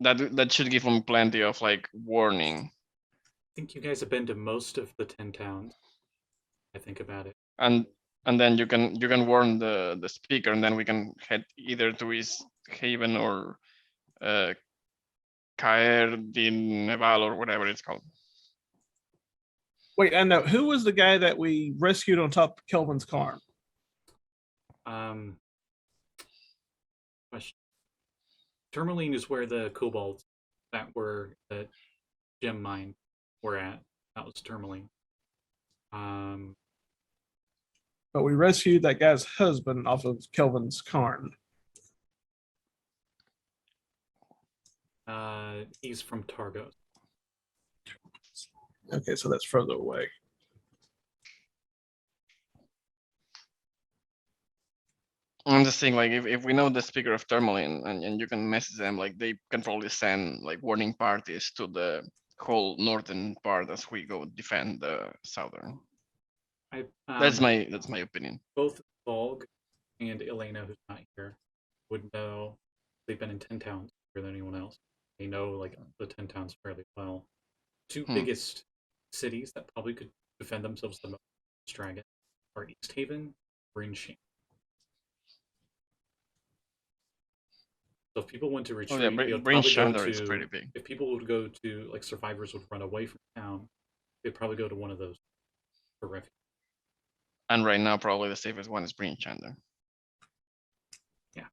That should give them plenty of, like, warning.
I think you guys have been to most of the 10 towns. I think about it.
And then you can warn the speaker, and then we can head either to East Haven or Caer di Neval or whatever it's called.
Wait, I know. Who was the guy that we rescued on top of Kelvin's car?
Question. Tourmaline is where the kobolds that were the gem mine were at. That was Tourmaline.
But we rescued that guy's husband off of Kelvin's Karn.
He's from Targos.
Okay, so that's further away.
I'm just saying, like, if we know the speaker of Tourmaline and you can message them, like, they can probably send, like, warning parties to the whole northern part as we go defend the southern. That's my opinion.
Both Valgg and Elena, who's not here, would know. They've been in 10 towns better than anyone else. They know, like, the 10 towns fairly well. Two biggest cities that probably could defend themselves the most dragon are East Haven or Inshape. So if people went to retreat,
is pretty big.
If people would go to, like, survivors would run away from town, they'd probably go to one of those for refuge.
And right now, probably the safest one is Brinchander.
Yeah.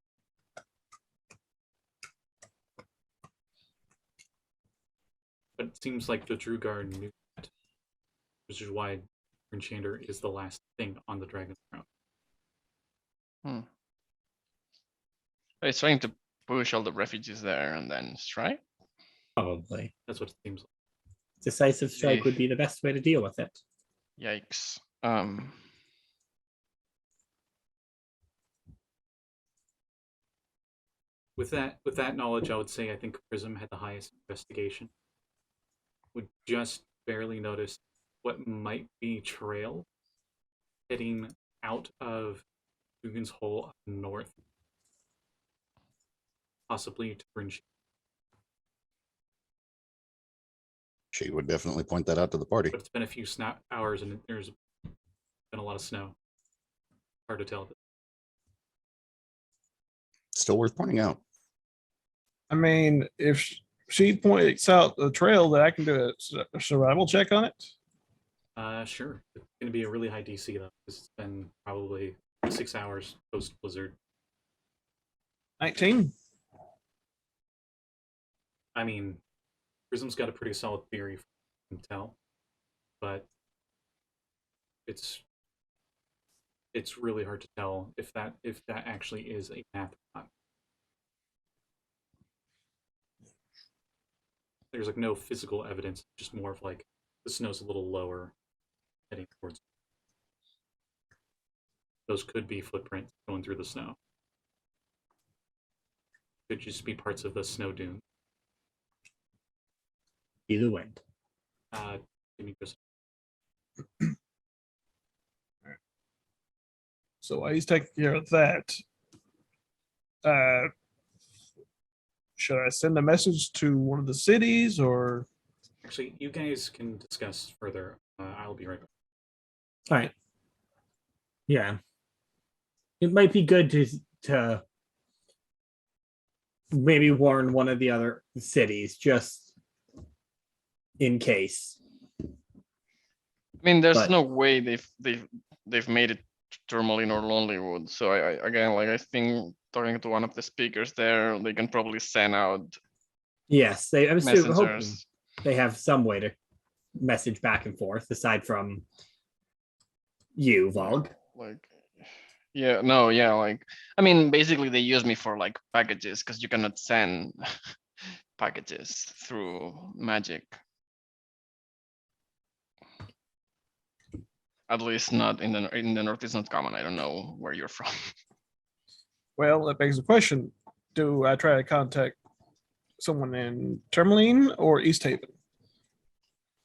But it seems like the Drugar knew that, which is why Brinchander is the last thing on the Dragon's Crown.
It's trying to push all the refugees there and then strike?
Probably.
That's what it seems like.
Decisive strike would be the best way to deal with it.
Yikes.
With that knowledge, I would say I think Prism had the highest investigation. Would just barely notice what might be trail heading out of Dugan's Hole up north, possibly to Brinch.
She would definitely point that out to the party.
But it's been a few hours and there's been a lot of snow. Hard to tell.
Still worth pointing out.
I mean, if she points out the trail, that I can do a survival check on it.
Sure. It's going to be a really high DC though. It's been probably 6 hours post blizzard.
19.
I mean, Prism's got a pretty solid theory from tell, but it's really hard to tell if that actually is a map or not. There's like no physical evidence, just more of like the snow's a little lower heading towards. Those could be footprints going through the snow. Could just be parts of the snow dune.
Be the wind.
Give me just
So while he's taking care of that, should I send a message to one of the cities or?
Actually, you guys can discuss further. I'll be right back.
All right. Yeah. It might be good to maybe warn one of the other cities just in case.
I mean, there's
But-
no way they've made it to Tourmaline or Lonelywood. So I again, like, I think talking to one of the speakers there, they can probably send out
Yes, I'm still hoping
messengers.
they have some way to message back and forth aside from you, Valgg.
Like, yeah, no, yeah, like, I mean, basically they use me for like packages because you cannot send packages through magic. At least not in the north. It's not common. I don't know where you're from.
Well, that begs the question: do I try to contact someone in Tourmaline or East Haven?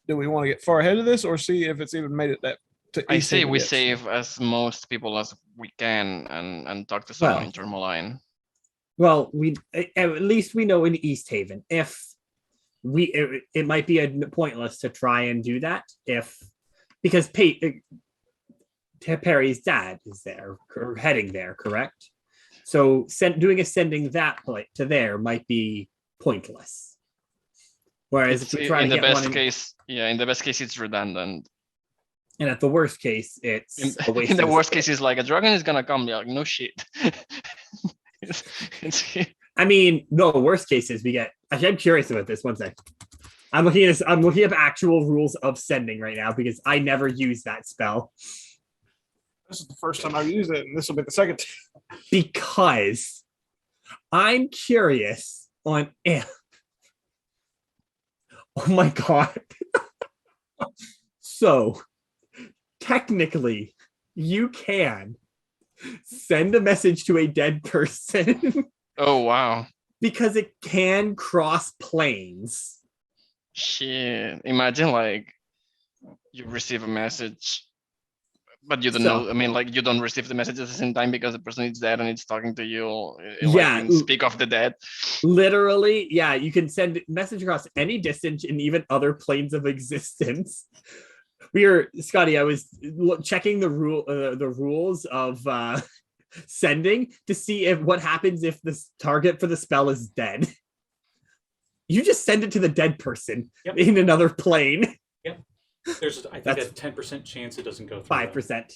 Do we want to get far ahead of this, or see if it's even made it that? To
I
East
say
Haven
we
yet?
save as most people as we can and talk to someone
Well.
in Tourmaline.
Well, at least we know in East Haven. If it might be pointless to try and do that because Perry's dad is there or heading there, correct? So sending that to there might be pointless. Whereas if we try
In
to
the
get one,
best case, yeah, in the best case, it's redundant.
and at the worst case, it's a waste
In the
of
worst
space.
case, it's like a dragon is gonna come. You're like, no shit. it's-
I mean, no. Worst case is we get. Actually, I'm curious about this. One sec. I'm looking at this. I'm looking up actual rules of sending right now because I never use that spell
This is the first time I've used it, and this will be the second.
because I'm curious on if. Oh my god! So technically, you can send a message to a dead person.
Oh wow.
Because it can cross planes.
Shit. Imagine like you receive a message, but you don't
So-
know. I mean, like, you don't receive the message at the same time because the person is dead and it's talking to you.
Yeah.
Like, speak of the dead.
Literally, yeah, you can send message across any distance and even other planes of existence. Scotty, I was checking the rules of sending to see what happens if the target for the spell is dead. You just send it to the dead person in another plane.
There's, I think,
That's-
a 10% chance it doesn't go through.
5%.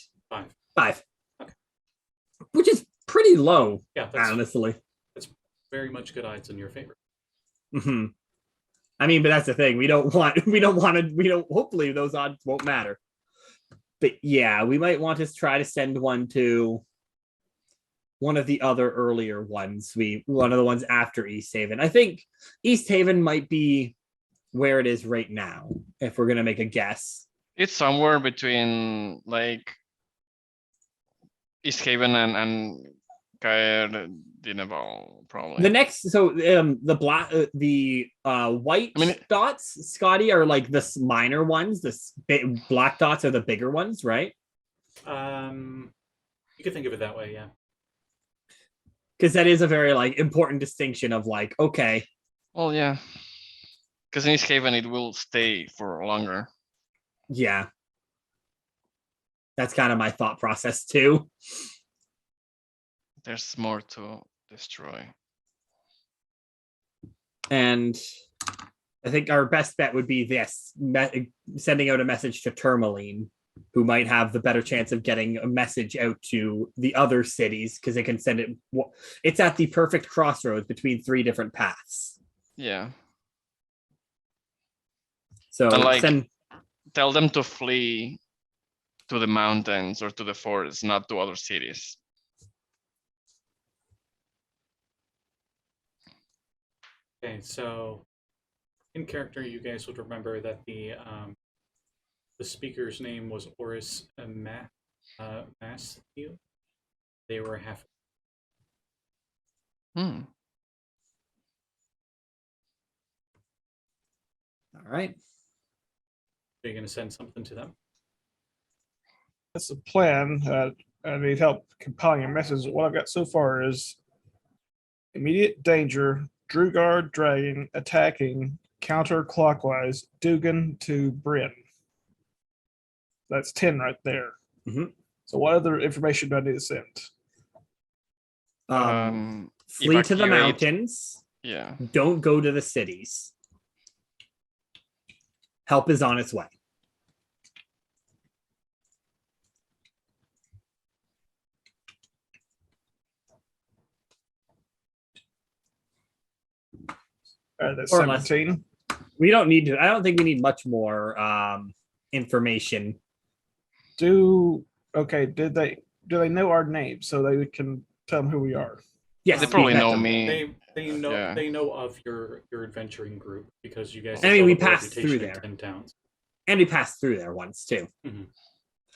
5. Okay.
Which is pretty low,
Yeah, that's
honestly.
very much good odds in your favor.
Mm-hmm. I mean, but that's the thing. Hopefully those odds won't matter. But yeah, we might want to try to send one to one of the other earlier ones. One of the ones after East Haven. I think East Haven might be where it is right now, if we're gonna make a guess.
It's somewhere between like East Haven and Caer Dineval, probably.
The next, so the white
I mean,
dots, Scotty, are like the minor ones. The black dots are the bigger ones, right?
You could think of it that way, yeah.
Because that is a very like important distinction of like, okay,
well, yeah. Because in East Haven, it will stay for longer.
yeah, that's kind of my thought process too.
There's more to destroy.
And I think our best bet would be this: sending out a message to Tourmaline, who might have the better chance of getting a message out to the other cities because they can send it. It's at the perfect crossroads between 3 different paths.
Yeah.
So
And like, tell them to flee to the mountains or to the forest, not to other cities.
Okay, so in character, you guys would remember that the speaker's name was Oris Matthew. They were half.
Hmm.
all right.
Are you going to send something to them?
That's the plan. I need help compiling a message. What I've got so far is immediate danger, Drugard dragging, attacking, counterclockwise, Dugan to Bryn. That's 10 right there.
Mhm.
So what other information do I need to send?
Flee to the
evacuate-
mountains.
Yeah.
Don't go to the cities. Help is on its way.
That's
Or less.
17.
We don't need to. I don't think we need much more information.
Do did they know our names so they can tell them who we are?
Yes,
They
we
probably
met
know
them.
me.
They know of your adventuring group because you guys.
I mean, we
developed a
passed through
reputation in
there.
10 towns.
And we passed through there once too.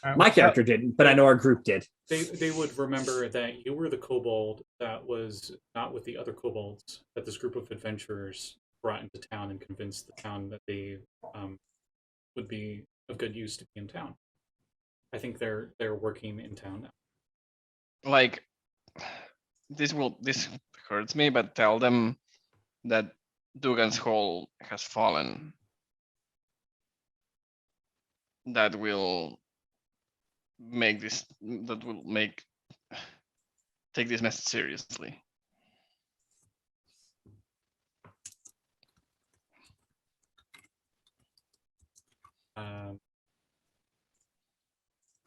All
My
right,
character didn't, but I know our group did.
They would remember that you were the kobold that was not with the other kobolds that this group of adventurers brought into town and convinced the town that they would be of good use to be in town. I think they're working in town now.
Like this hurts me, but tell them that Dugan's Hall has fallen. That will make take this message seriously.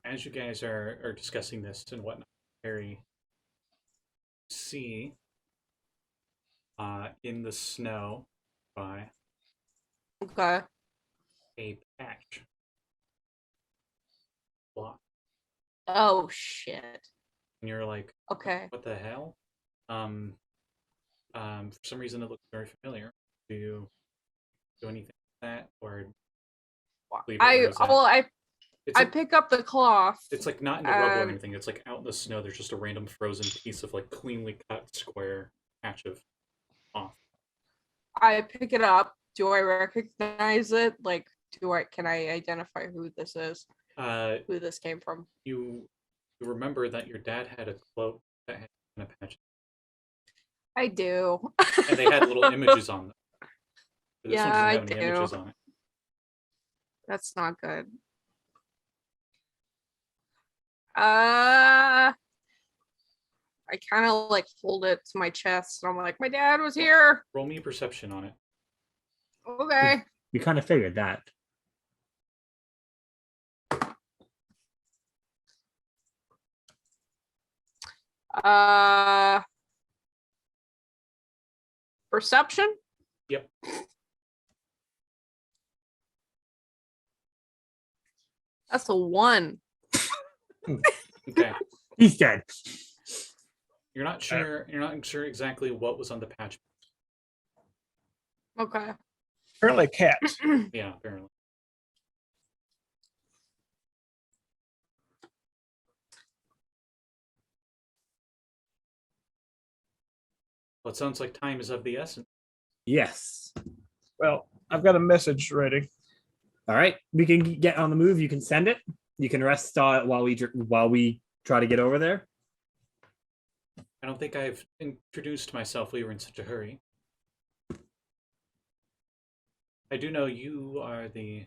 As you guys are discussing this and whatnot, Harry, see in the snow by
Okay.
a patch block,
Oh shit.
and you're like,
Okay.
what the hell? For some reason it looks very familiar. Do you do anything with that, or leave it where it's at? It's
I
like,
pick up the cloth.
it's like not in the rubble or
and-
anything. It's like out in the snow. There's just a random frozen piece of like cleanly cut square patch of cloth.
I pick it up. Do I recognize it? Like, can I identify who this is? Who this came from?
You remember that your dad had a cloak that had a patch,
I do.
and they had little images on them. This
Yeah,
one doesn't
I
have any images
do.
on it.
That's not good. I kind of like hold it to my chest, and I'm like, my dad was here.
Roll me a perception on it.
Okay.
We kind of figured that.
Perception?
Yep.
That's a 1.
Okay.
He's dead.
You're not sure. You're not sure exactly what was on the patch.
Okay.
Apparently, a cat.
Yeah, apparently. Well, it sounds like time is of the essence.
Yes.
Well, I've got a message ready.
All right. We can get on the move. You can send it. You can rest while we try to get over there.
I don't think I've introduced myself. We were in such a hurry. I do know you are the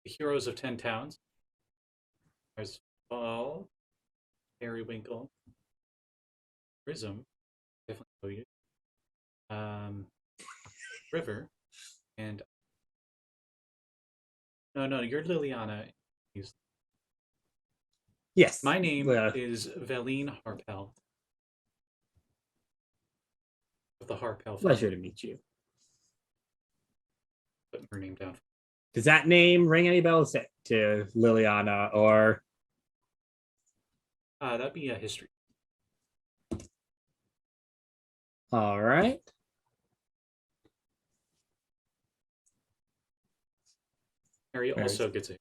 heroes of 10 towns. There's Valgg, Periwinkle, Prism, definitely know you. River, and no, you're Liliana.
Yes.
My name is Valine Harpel. Of the Harpel.
Pleasure to meet you.
Putting her name down.
Does that name ring any bells to Liliana or?
That'd be a history.
All right.
Harry also gets it.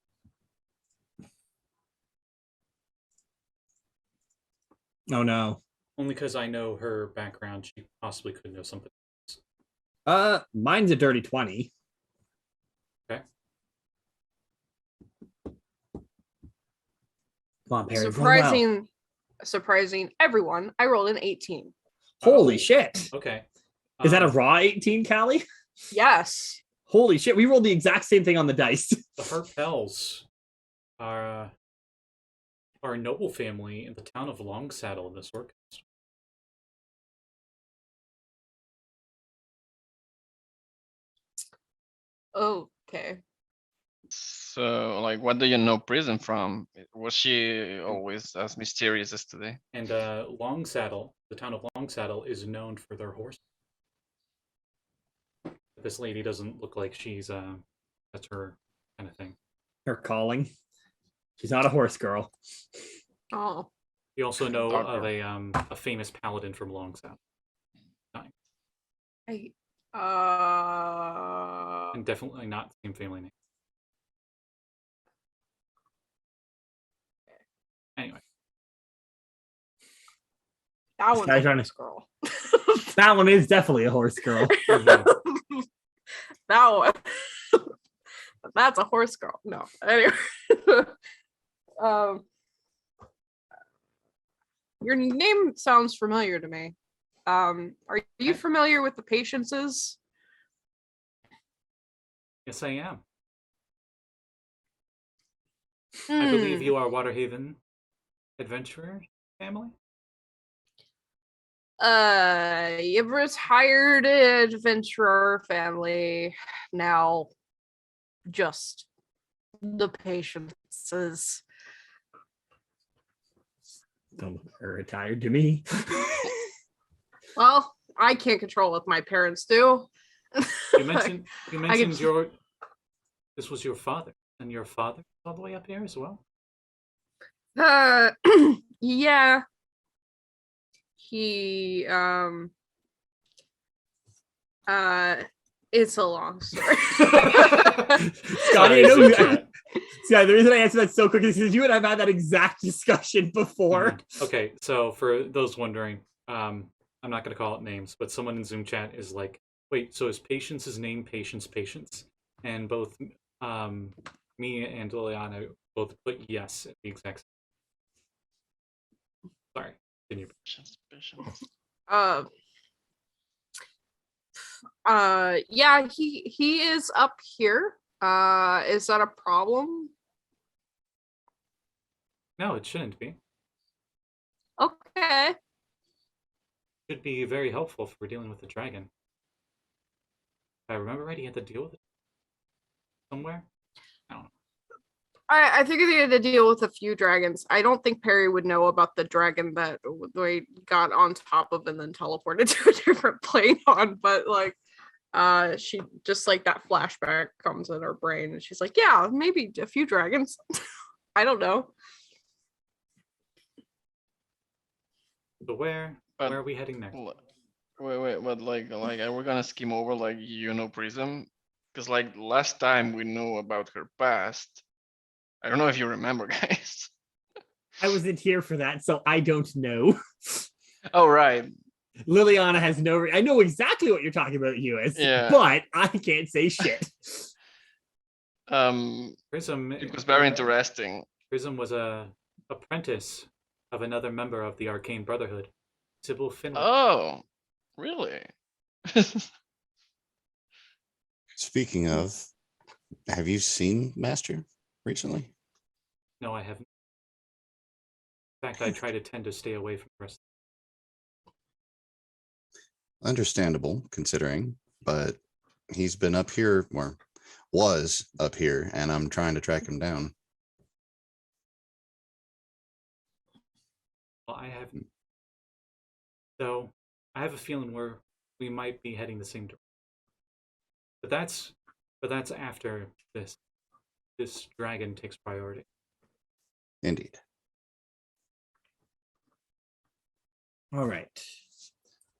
Oh no.
Only because I know her background, she possibly could know something.
Mine's a dirty 20.
Okay.
Come on, Perry. roll well.
surprising everyone, I rolled an 18.
Holy shit.
Okay.
Is that a raw 18, Callie?
Yes.
Holy shit, we rolled the exact same thing on the dice.
The Harpels are a noble family in the town of Longsaddle in the Sword Coast.
Okay.
So, like, what do you know Prism from? Was she always as mysterious as today?
And Longsaddle, the town of Longsaddle, is known for their horse. This lady doesn't look like she's that's her kind of thing.
Her calling. She's not a horse girl.
Oh.
You also know
Dark
of
girl.
a famous paladin from Longsaddle. And definitely not the same family name. Anyway.
That
This
one's
guy's
a
on
horse girl.
That one is definitely a horse girl.
That one. That's a horse girl. No. Anyway. Your name sounds familiar to me. Are you familiar with the Patiences?
Yes, I am. I believe you are Waterhaven adventurer family.
You've retired adventurer family. Now just the Patiences.
Don't look retired to me.
Well, I can't control what my parents do.
You mentioned this was your father, and your father all the way up here as well.
Yeah. He it's a long story.
Scotty, you know Scotty, the reason I answered that so quick is because you and I've had that exact discussion before.
Okay, so for those wondering, I'm not going to call it names, but someone in Zoom chat is like, wait, so is Patience's name Patience? And both me and Liliana both put yes at the exact same. Sorry, continue.
Yeah, he is up here. Is that a problem?
No, it shouldn't be.
Okay.
Should be very helpful if we're dealing with the dragon. If I remember right, he had to deal with it somewhere. I don't know.
I think he had to deal with a few dragons. I don't think Perry would know about the dragon that they got on top of and then teleported to a different plane on, but like she just like that flashback comes in her brain and she's like, yeah, maybe a few dragons. I don't know.
So where are we heading next?
Wait, but like are we gonna skim over like Prism? Because like last time we know about her past. I don't know if you remember, guys.
I wasn't here for that, so I don't know.
Oh, right.
Liliana has no... I know exactly what you're talking about, Lluis, but I can't say shit.
Prism.
It was very interesting.
Prism was a apprentice of another member of the Arcane Brotherhood, Sybil Finley.
Oh, really?
Speaking of, have you seen Master recently?
No, I haven't. In fact, I try to stay away from the rest.
Understandable, considering, but he's been up here, or was up here, and I'm trying to track him down.
Well, I haven't. So I have a feeling we might be heading the same direction. But that's after this dragon takes priority.
Indeed.
All right.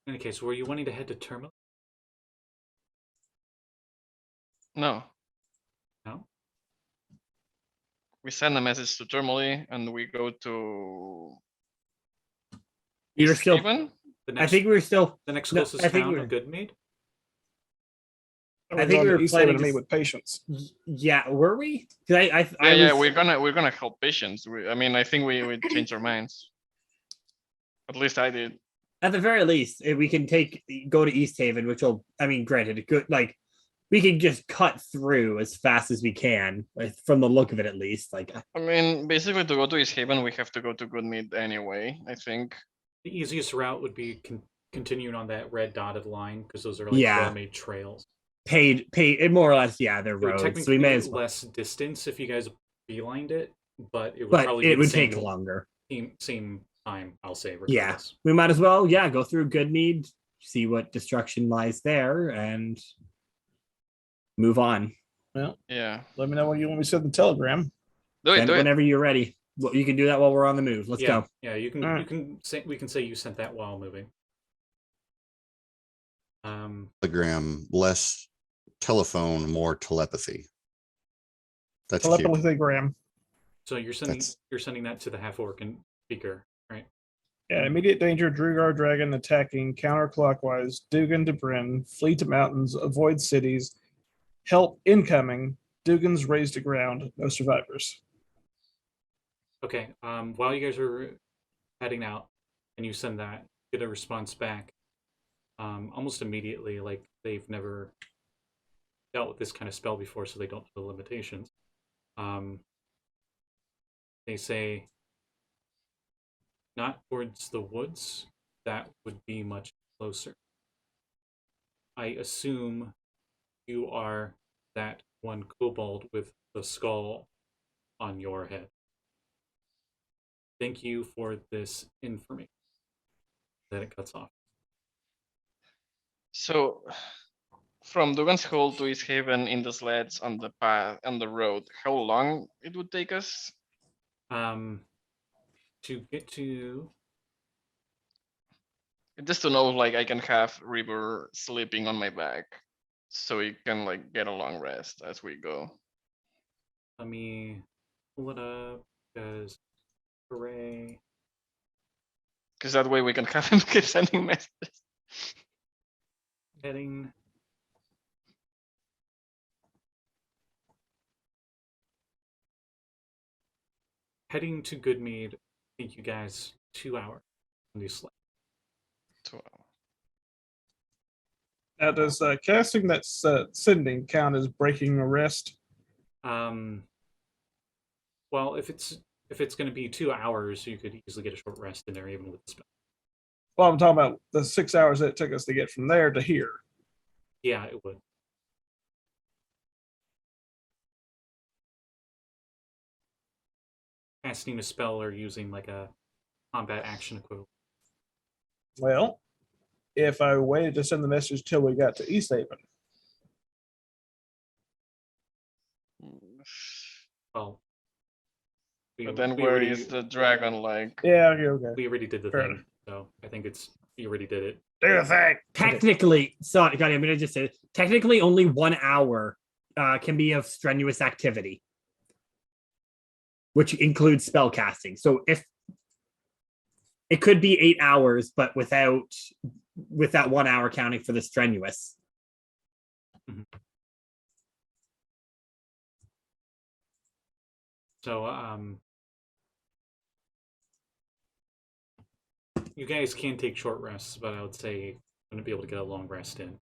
In any case, were you wanting to head to Terminal?
No.
No?
We send a message to Termoli and we go to
You're still...
Steven?
I think we're still...
The next closest town of Goodmead?
I think we were planning
to meet with Patience.
Yeah, were we?
Yeah, we're gonna help Patience. I mean, I think we changed our minds. At least I did.
At the very least, we can go to East Haven, which will, I mean, granted, good, like we can just cut through as fast as we can, from the look of it, at least. Like,
I mean, basically, to go to East Haven, we have to go to Goodmead anyway. I think.
The easiest route would be continuing on that red dotted line because those are like
Yeah.
well-made trails.
paid, more or less, yeah, they're
It would
roads. So
technically
we may
be
as well,
less distance if you guys beelined it, but it would
but
probably
it
be the
would
same,
take longer.
same time. I'll say.
Yeah,
Regardless.
we might as well, go through Goodmead, see what destruction lies there, and move on.
Well,
Yeah.
let me know when you want me to send the telegram.
Do it.
Send
Do
it
it.
whenever you're ready. Well, you can do that while we're on the move. Let's go.
Yeah, you can.
Alright.
You can say we can say you sent that while moving.
Telegram, less telephone, more telepathy. That's cute.
Telepathygram.
So you're sending
That's-
that to the half orc and speaker, right?
Yeah, immediate danger, Drugar dragon attacking counterclockwise, Dugan to Bryn, flee to mountains, avoid cities, help incoming, Dugan's raised to ground, no survivors.
Okay. While you guys are heading out, and you send that, get a response back. Almost immediately, like they've never dealt with this kind of spell before, so they don't know the limitations. They say, not towards the woods. That would be much closer. I assume you are that one kobold with the skull on your head. Thank you for this information. Then it cuts off.
So, from Dugan's Hole to East Haven in the sleds on the path on the road, how long it would take us?
To get to
Just to know, like, I can have River sleeping on my back, so he can like get a long rest as we go.
let me pull it up because hooray.
Because that way we can have him keep sending messages.
Heading to Goodmead. Take you guys 2 hours on these sleds.
Now, does casting that's sending count as breaking a rest?
Well, if it's going to be 2 hours, you could easily get a short rest in there, even with the spell.
Well, I'm talking about the 6 hours that it took us to get from there to here.
Yeah, it would. Casting a spell or using like a combat action equivalent.
Well, if I waited to send the message till we got to East Haven.
Well,
But then where is the dragon like?
Yeah, okay.
We already did the
Fair
thing,
enough.
so I think you already did it.
Do the thing.
Technically, sorry, God, I'm gonna just say, technically, only 1 hour can be of strenuous activity, which includes spell casting. So if it could be 8 hours, but with that 1 hour counting for the strenuous.
So, you guys can take short rests, but I would say you're going to be able to get a long rest in.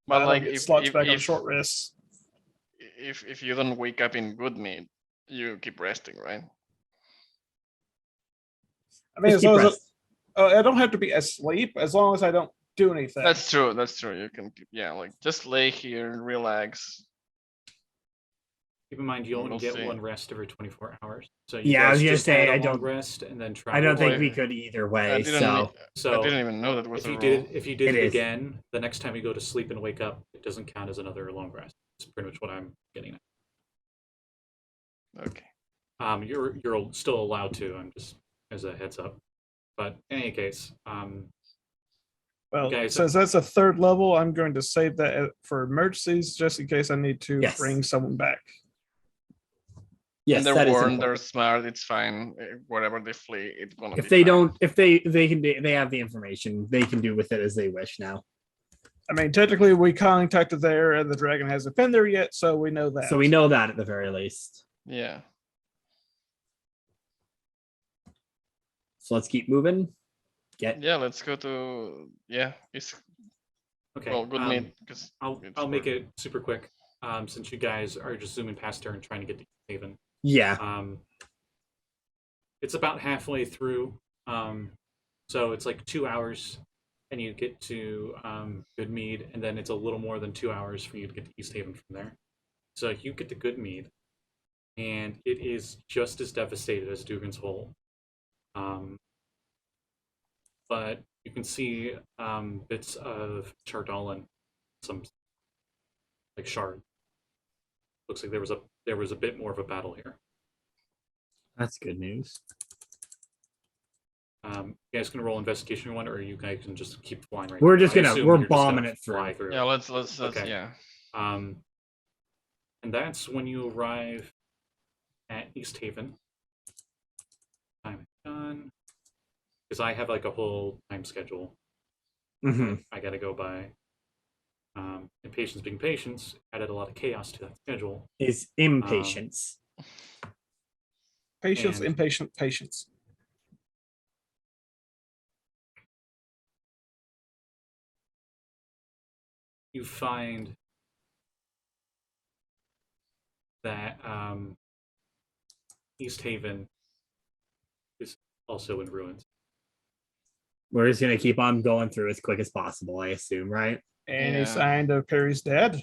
But like
it
if
slots back on short rests.
if you don't wake up in Goodmead, you keep resting, right?
I mean,
Just
as
keep
long as
rest.
I don't have to be asleep, as long as I don't do anything.
That's true. That's true. You can, like just lay here and relax.
Keep in mind, you only
We'll
get
see.
1 rest every 24 hours. So
Yeah, I
guys
was gonna
just
say,
add a
I
long
don't-
rest and then try.
I don't think
Wait,
we could either
I
way.
didn't.
So
I
So
didn't even know that was
if
a
you
rule.
did it
It is.
again, the next time you go to sleep and wake up, it doesn't count as another long rest. It's pretty much what I'm getting at.
Okay.
You're still allowed to. I'm just as a heads up. But in any case,
Well,
guys-
since that's a third level, I'm going to save that for emergencies, just in case I need to
Yes.
bring someone back.
yes,
And they're
that is
warned.
important.
They're smart. It's fine. Wherever they flee, it's gonna.
If
be
they
fine.
don't, if they have the information, they can do with it as they wish now.
I mean, technically, we contacted there, and the dragon hasn't been there yet, so we know that.
So we know that at the very least.
Yeah.
So let's keep moving.
Yeah, let's go to It's
Okay.
well, good meet because
I'll make it super quick. Since you guys are just zooming past her and trying to get to Haven.
Yeah.
It's about halfway through. So it's like 2 hours, and you get to Goodmead, and then it's a little more than 2 hours for you to get to East Haven from there. So you get to Goodmead, and it is just as devastated as Dugan's Hole. But you can see bits of Chardalin, some like shard. Looks like there was a bit more of a battle here.
That's good news.
You guys can roll investigation one, or you guys can just keep flying right.
We're
now.
just
I
gonna
assume
we're
you're just
bombing
gonna
it through.
fly through.
Yeah, let's
Okay.
yeah.
And that's when you arrive at East Haven. Time done. Because I have like a whole time schedule.
Mm-hmm.
I gotta go by. And patience being patience added a lot of chaos to that schedule.
Is impatience.
Patience,
And-
impatient, patience.
You find that East Haven is also in ruins.
We're just gonna keep on going through as quick as possible, I assume, right?
Any
Yeah.
sign of Perry's dad?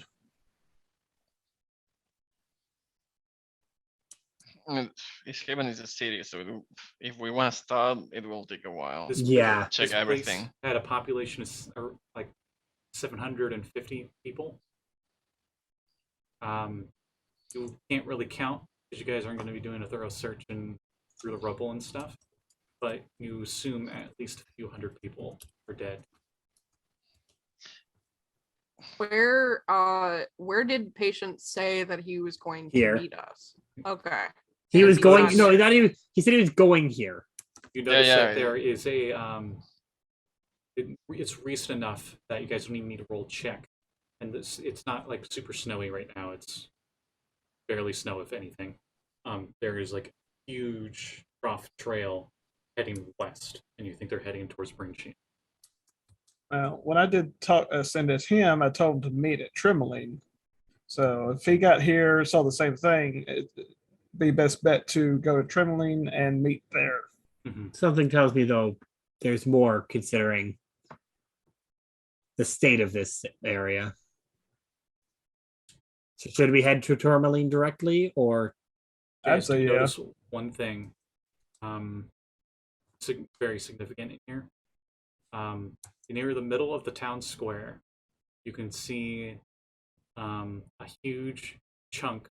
I mean, East Haven is a city, so if we want to start, it will take a while.
This-
Yeah.
Check
this place
everything.
had a population of like 750 people. You can't really count because you guys aren't going to be doing a thorough search and through the rubble and stuff. But you assume at least a few hundred people are dead.
Where did Patience say that he was going to
Here.
meet us? Okay.
He
And
was
he's
going.
not
No,
here.
not even. He said he was going here.
You notice
yeah,
that there is a it's recent enough that you guys don't even need to roll check, and it's not like super snowy right now. It's barely snow, if anything. There is like a huge rough trail heading west, and you think they're heading towards Springsheen.
When I did send it him, I told him to meet at Tremoline. So if he got here, saw the same thing, it'd be best bet to go to Tremoline and meet there.
Something tells me though, there's more considering the state of this area. So should we head to Tourmaline directly, or
You
I'd
guys
say
do
yeah.
notice one thing, very significant in here. Near the middle of the town square, you can see a huge chunk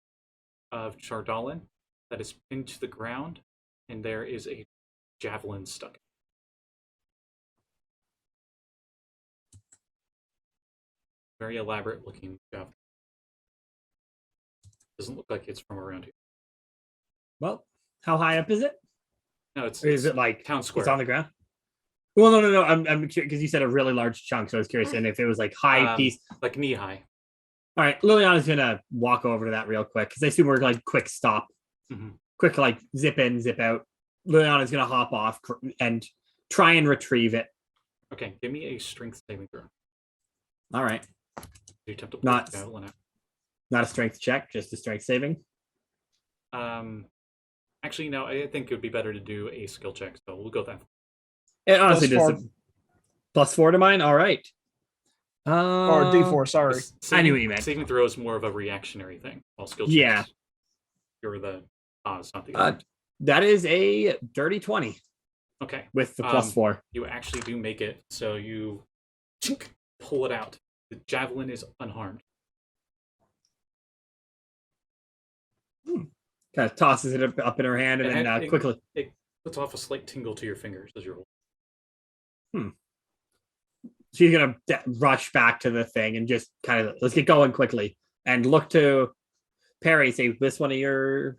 of Chardalin that is pinned to the ground, and there is a javelin stuck. Very elaborate looking javelin. Doesn't look like it's from around here.
well, how high up is it?
No, it's
Or is it like
town square.
It's on the ground. Well, no. I'm curious because you said a really large chunk, so I was curious, and if it was like high piece.
like knee high.
All right, Liliana's gonna walk over to that real quick because I assume we're like quick stop, quick like zip in, zip out. Liliana's gonna hop off and try and retrieve it.
Okay, give me a strength saving throw.
All right,
You attempt to pull
Not-
the javelin out.
not a strength check, just a strength saving.
Actually, no. I think it would be better to do a skill check. So we'll go with that.
It honestly
Plus
just +4 to mine. All right.
Or D4, sorry.
I knew what you meant.
Saving throw is more of a reactionary thing, while skill checks,
Yeah.
you're the cause, not the
Uh,
event.
That is a dirty 20
Okay,
with the +4.
you actually do make it. So you chink, pull it out. The javelin is unharmed.
Kind of tosses it up in her hand and then
it-
quickly.
It puts off a slight tingle to your fingers as you're.
She's gonna rush back to the thing and just kind of let's get going quickly and look to Perry. Say, this one of yours?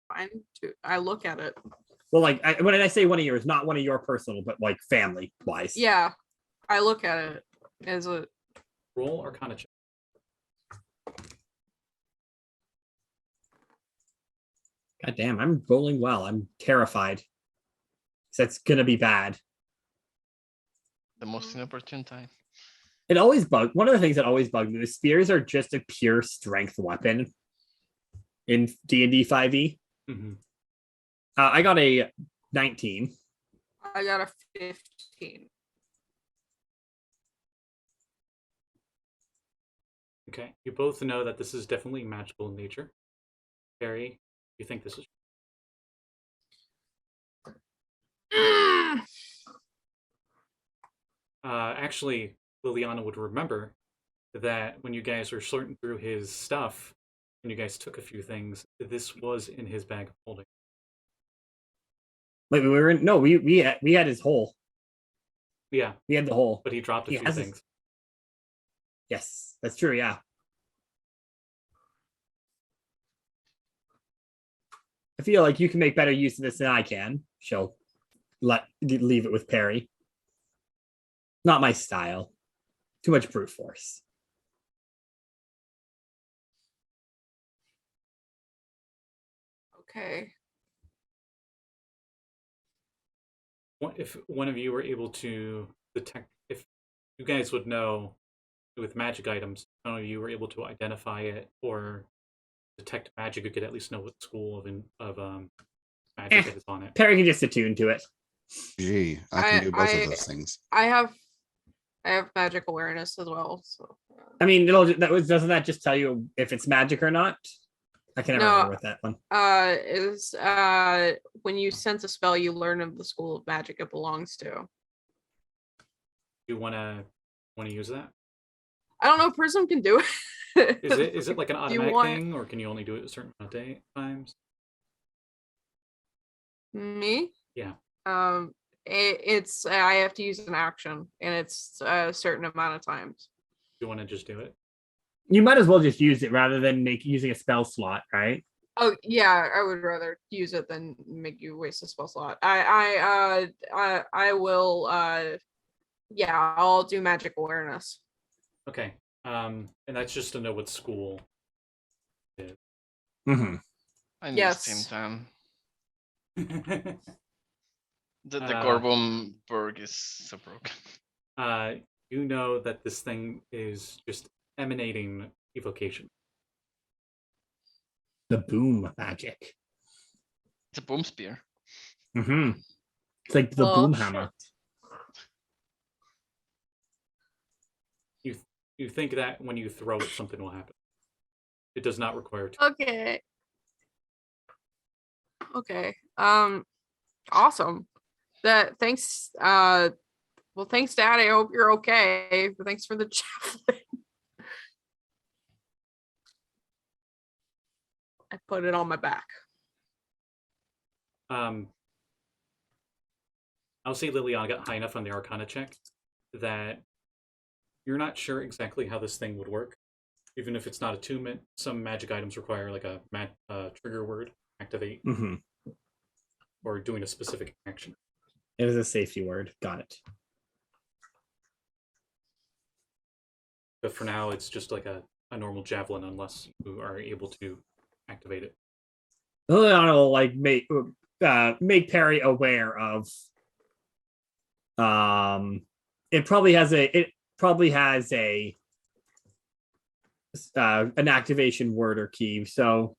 Fine. I look at it.
Well, like when I say one of yours, not one of your personal, but like family wise.
Yeah, I look at it as a
Roll Arcana check.
God damn, I'm rolling well. I'm terrified. That's gonna be bad.
The most inopportune time.
It always bugged. One of the things that always bugged me is spears are just a pure strength weapon in D&D 5e.
Mhm.
I got a 19.
I got a 15.
Okay, you both know that this is definitely magical in nature. Perry, you think this is? Actually, Liliana would remember that when you guys were sorting through his stuff, and you guys took a few things, this was in his bag of holding.
Wait, we were in, no, we had his hole.
Yeah,
We had the hole.
but he dropped a
He
few
has his-
things.
Yes, that's true. Yeah. I feel like you can make better use of this than I can. She'll leave it with Perry. Not my style. Too much brute force.
Okay.
If one of you were able to detect, if you guys would know with magic items, one of you were able to identify it or detect magic, you could at least know what school of magic it is on it.
Perry can just attune to it.
Gee, I can do both of
I-
those things.
I have magic awareness as well. So
I mean, doesn't that just tell you if it's magic or not? I can never
No.
remember with that one.
is when you sense a spell, you learn of the school of magic it belongs to.
You wanna use that?
I don't know. Prism can do it.
Is it like an
Do you
automatic
want-
thing, or can you only do it a certain amount of times?
Me?
Yeah.
It's I have to use an action, and it's a certain amount of times.
You want to just do it?
You might as well just use it rather than using a spell slot, right?
Oh yeah, I would rather use it than make you waste a spell slot. I will. Yeah, I'll do magic awareness.
Okay. And that's just to know what school it is.
Mm-hmm.
I need
Yes.
same time. The
Uh,
Gorbum Berg is so broken.
You know that this thing is just emanating evocation.
The boom magic.
It's a boom spear.
Mm-hmm. It's like the boom hammer.
You think that when you throw it, something will happen. It does not require.
Okay. Okay. Awesome. Thanks. Well, thanks, Dad. I hope you're okay. Thanks for the javelin. I put it on my back.
I'll say Liliana got high enough on the Arcana check that you're not sure exactly how this thing would work. Even if it's not attunement, some magic items require like a trigger word, activate,
Mm-hmm.
or doing a specific action.
It is a safety word. Got it.
But for now, it's just like a normal javelin unless you are able to activate it.
Liliana will like make Perry aware of. It probably has a an activation word or key. So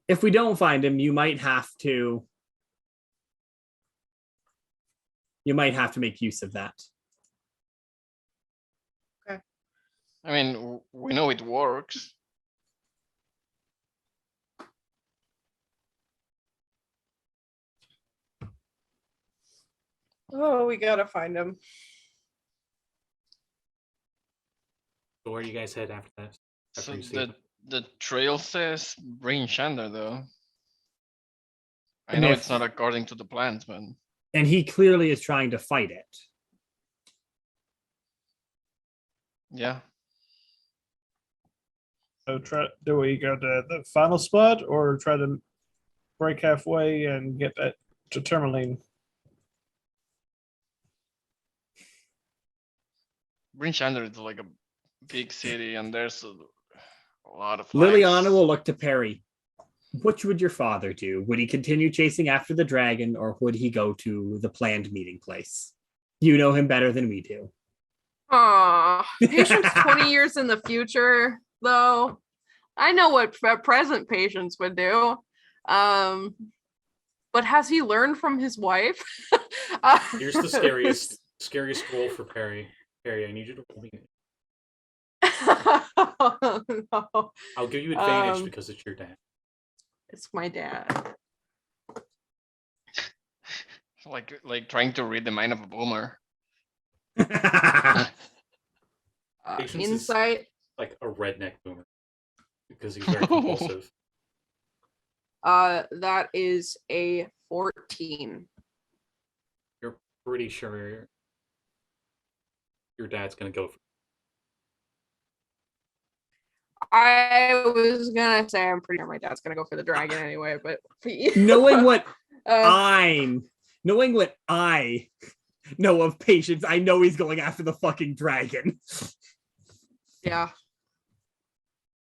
if we don't find him, you might have to make use of that.
I mean, we know it works.
Oh, we gotta find him.
So where do you guys head after that?
So
you see it?
the trail says bring Shander though. I
And
know
if-
it's not according to the plans, but
And he clearly is trying to fight it.
yeah.
So do we go to the final spot or try to break halfway and get that to Tourmaline?
Bring Shander is like a big city and there's a lot of
Liliana
lights.
will look to Perry. Which would your father do? Would he continue chasing after the dragon, or would he go to the planned meeting place? You know him better than we do.
Patience 20 years in the future, though. I know what present Patience would do. But has he learned from his wife?
Here's the scariest roll for Perry. Perry, I need you to roll me.
No.
I'll give you advantage because it's your dad.
It's my dad.
Like trying to read the mind of a boomer.
Patience is
Insight.
like a redneck boomer because he's very compulsive.
That is a 14.
You're pretty sure your dad's gonna go for.
I was gonna say I'm pretty sure my dad's gonna go for the dragon anyway, but
knowing what
uh,
knowing what I know of Patience, I know he's going after the fucking dragon.
yeah.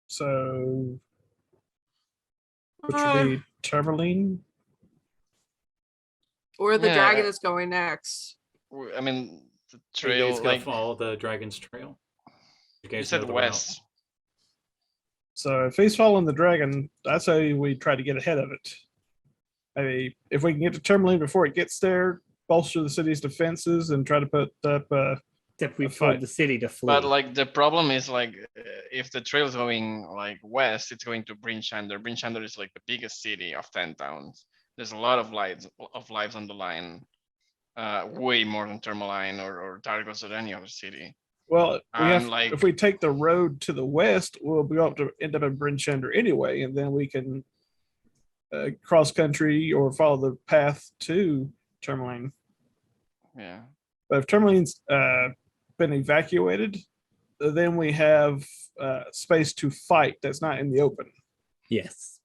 So, which would be Tourmaline?
Or the
Yeah,
dragon is going next.
I mean, the
Trail
trail,
is gonna
like
follow the dragon's trail. You
you
guys
said
know the route.
west.
So if he's following the dragon, I say we try to get ahead of it. I mean, if we can get to Tourmaline before it gets there, bolster the city's defenses, and try to put up.
Except we
A
told
fight.
the city to flee.
But like the problem is like if the trail is going like west, it's going to Brinchander. Brinchander is like the biggest city of 10 towns. There's a lot of lives on the line. Way more than Tourmaline or Targos or any other city.
Well, we have
like-
if we take the road to the west, we'll be able to end up in Brinchander anyway, and then we can cross country or follow the path to Tourmaline.
Yeah.
But if Tourmaline's been evacuated, then we have space to fight that's not in the open.
Yes.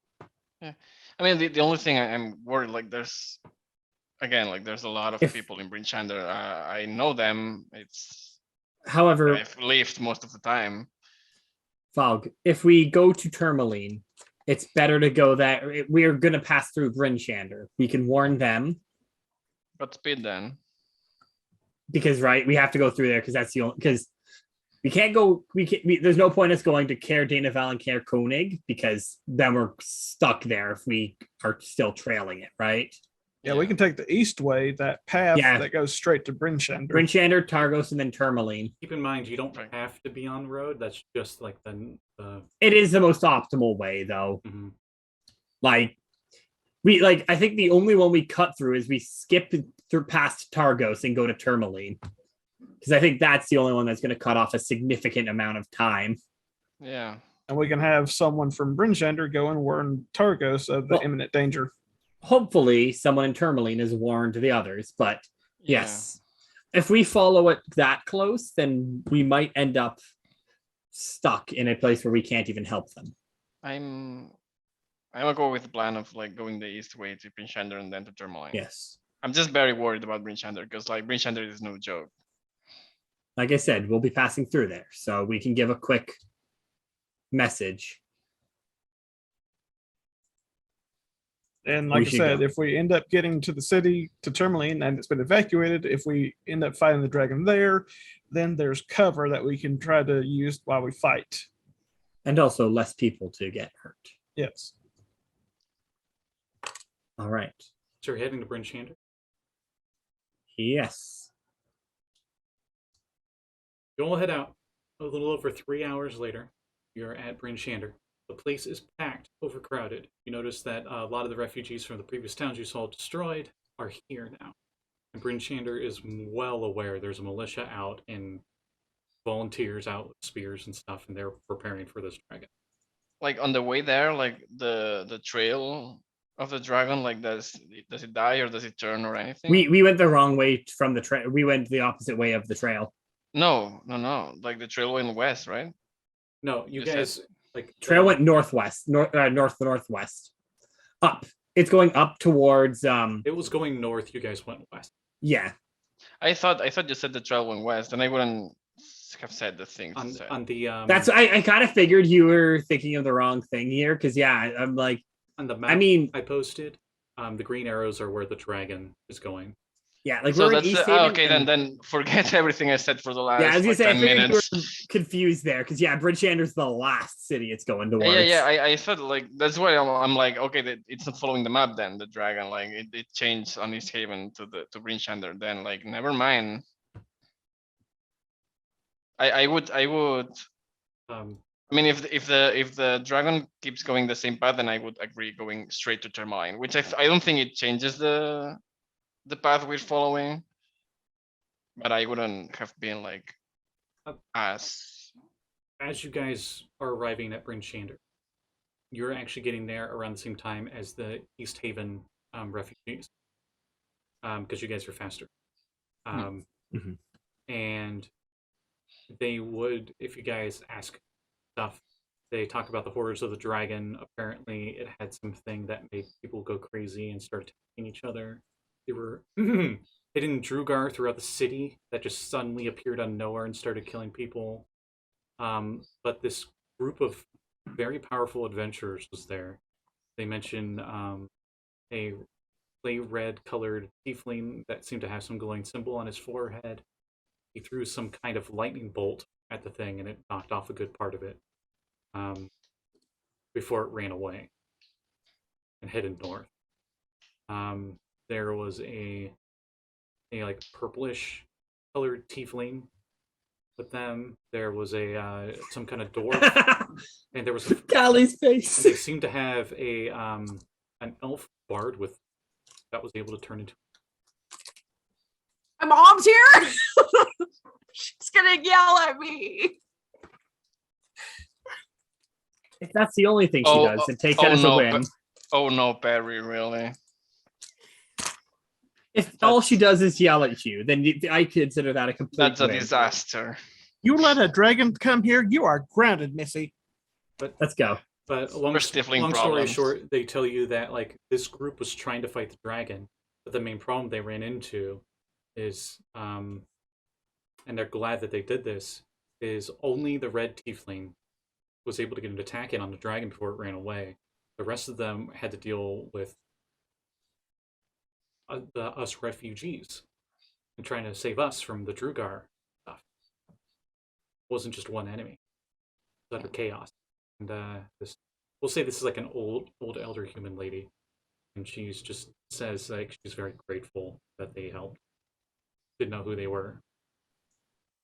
I mean, the only thing I'm worried, like there's a lot of people in Brinchander. I know them.
However,
I've lived most of the time.
Valgg, if we go to Tourmaline, it's better to go that we are going to pass through Brinchander. We can warn them
But speed then.
because we have to go through there because that's the only because we can't go. There's no point us going to Care Danaval and Care Koenig because then we're stuck there if we are still trailing it, right?
Yeah, we can take the east way, that path
Yeah.
that goes straight to Brinchander.
Brinchander, Targos, and then Tourmaline.
Keep in mind, you don't
Right.
have to be on the road. That's just like the
It is the most optimal way, though.
mhm.
I think the only one we cut through is we skip through past Targos and go to Tourmaline. Because I think that's the only one that's going to cut off a significant amount of time.
Yeah.
And we can have someone from Brinchander go and warn Targos of the
Well-
imminent danger.
Hopefully, someone in Tourmaline has warned the others, but
Yeah.
yes. If we follow it that close, then we might end up stuck in a place where we can't even help them.
I'm gonna go with the plan of like going the east way to Brinchander and then to Tourmaline.
Yes.
I'm just very worried about Brinchander because like Brinchander is no joke.
Like I said, we'll be passing through there, so we can give a quick message.
And
We
like I
should
said,
go.
if we end up getting to the city to Tourmaline and it's been evacuated, if we end up fighting the dragon there, then there's cover that we can try to use while we fight.
And also less people to get hurt.
Yes.
All right.
So you're heading to Brinchander.
Yes.
You all head out. A little over 3 hours later, you're at Brinchander. The place is packed, overcrowded. You notice that a lot of the refugees from the previous towns you saw destroyed are here now. And Brinchander is well aware there's a militia out and volunteers out with spears and stuff, and they're preparing for this dragon.
Like on the way there, like the trail of the dragon, like does it die or does it turn or anything?
We went the wrong way from the trail. We went the opposite way of the trail.
No. Like the trail went west, right?
No, you
You
guys
said-
Trail went northwest, northwest. Up. It's going up towards
It was going north. You guys went west.
yeah.
I thought you said the trail went west, and I wouldn't have said the thing. to say.
On the
That's I kind of figured you were thinking of the wrong thing here because yeah, I'm like
on the map
I mean,
I posted, the green arrows are where the dragon is going.
yeah, like
So
we're in
that's
East Haven.
okay.
and-
Then forget everything I said for the last
yeah, I was gonna
like
say, I
10
figured you
minutes.
were confused there because yeah, Bridgeshander's the last city it's going towards.
Yeah. I thought like that's why I'm like okay, it's not following the map. Then the dragon like it changed on East Haven to Brinchander. Then like never mind. I would.
Um,
I mean, if the dragon keeps going the same path, then I would agree going straight to Tourmaline, which I don't think it changes the path we're following. But I wouldn't have been like as
as you guys are arriving at Bryn Shander, you're actually getting there around the same time as the East Haven refugees, because you guys are faster.
Mhm.
And they would, if you guys ask stuff, they talk about the horrors of the dragon. Apparently, it had something that made people go crazy and start attacking each other. They were hidden Drugar throughout the city that just suddenly appeared out of nowhere and started killing people. But this group of very powerful adventurers was there. They mentioned a clay red colored tiefling that seemed to have some glowing symbol on his forehead. He threw some kind of lightning bolt at the thing and it knocked off a good part of it before it ran away and headed north. There was a like purplish colored tiefling with them. There was a some kind of dwarf, and there was
Callie's
and they
face.
seemed to have a an elf bard with that was able to turn into.
My mom's here. She's gonna yell at me.
If that's the only thing she does, then take that as a win.
Oh no, Barry, really?
If all she does is yell at you, then I consider that a complete
That's a
win.
disaster.
You let a dragon come here, you are grounded, Missy.
But
Let's go.
But long story
problems.
short, they tell you that like this group was trying to fight the dragon, but the main problem they ran into is and they're glad that they did this, is only the red tiefling was able to get an attack in on the dragon before it ran away. The rest of them had to deal with us refugees and trying to save us from the Drugar stuff. It wasn't just one enemy. It was utter chaos. And we'll say this is like an old elder human lady, and she's just says like she's very grateful that they helped. Didn't know who they were.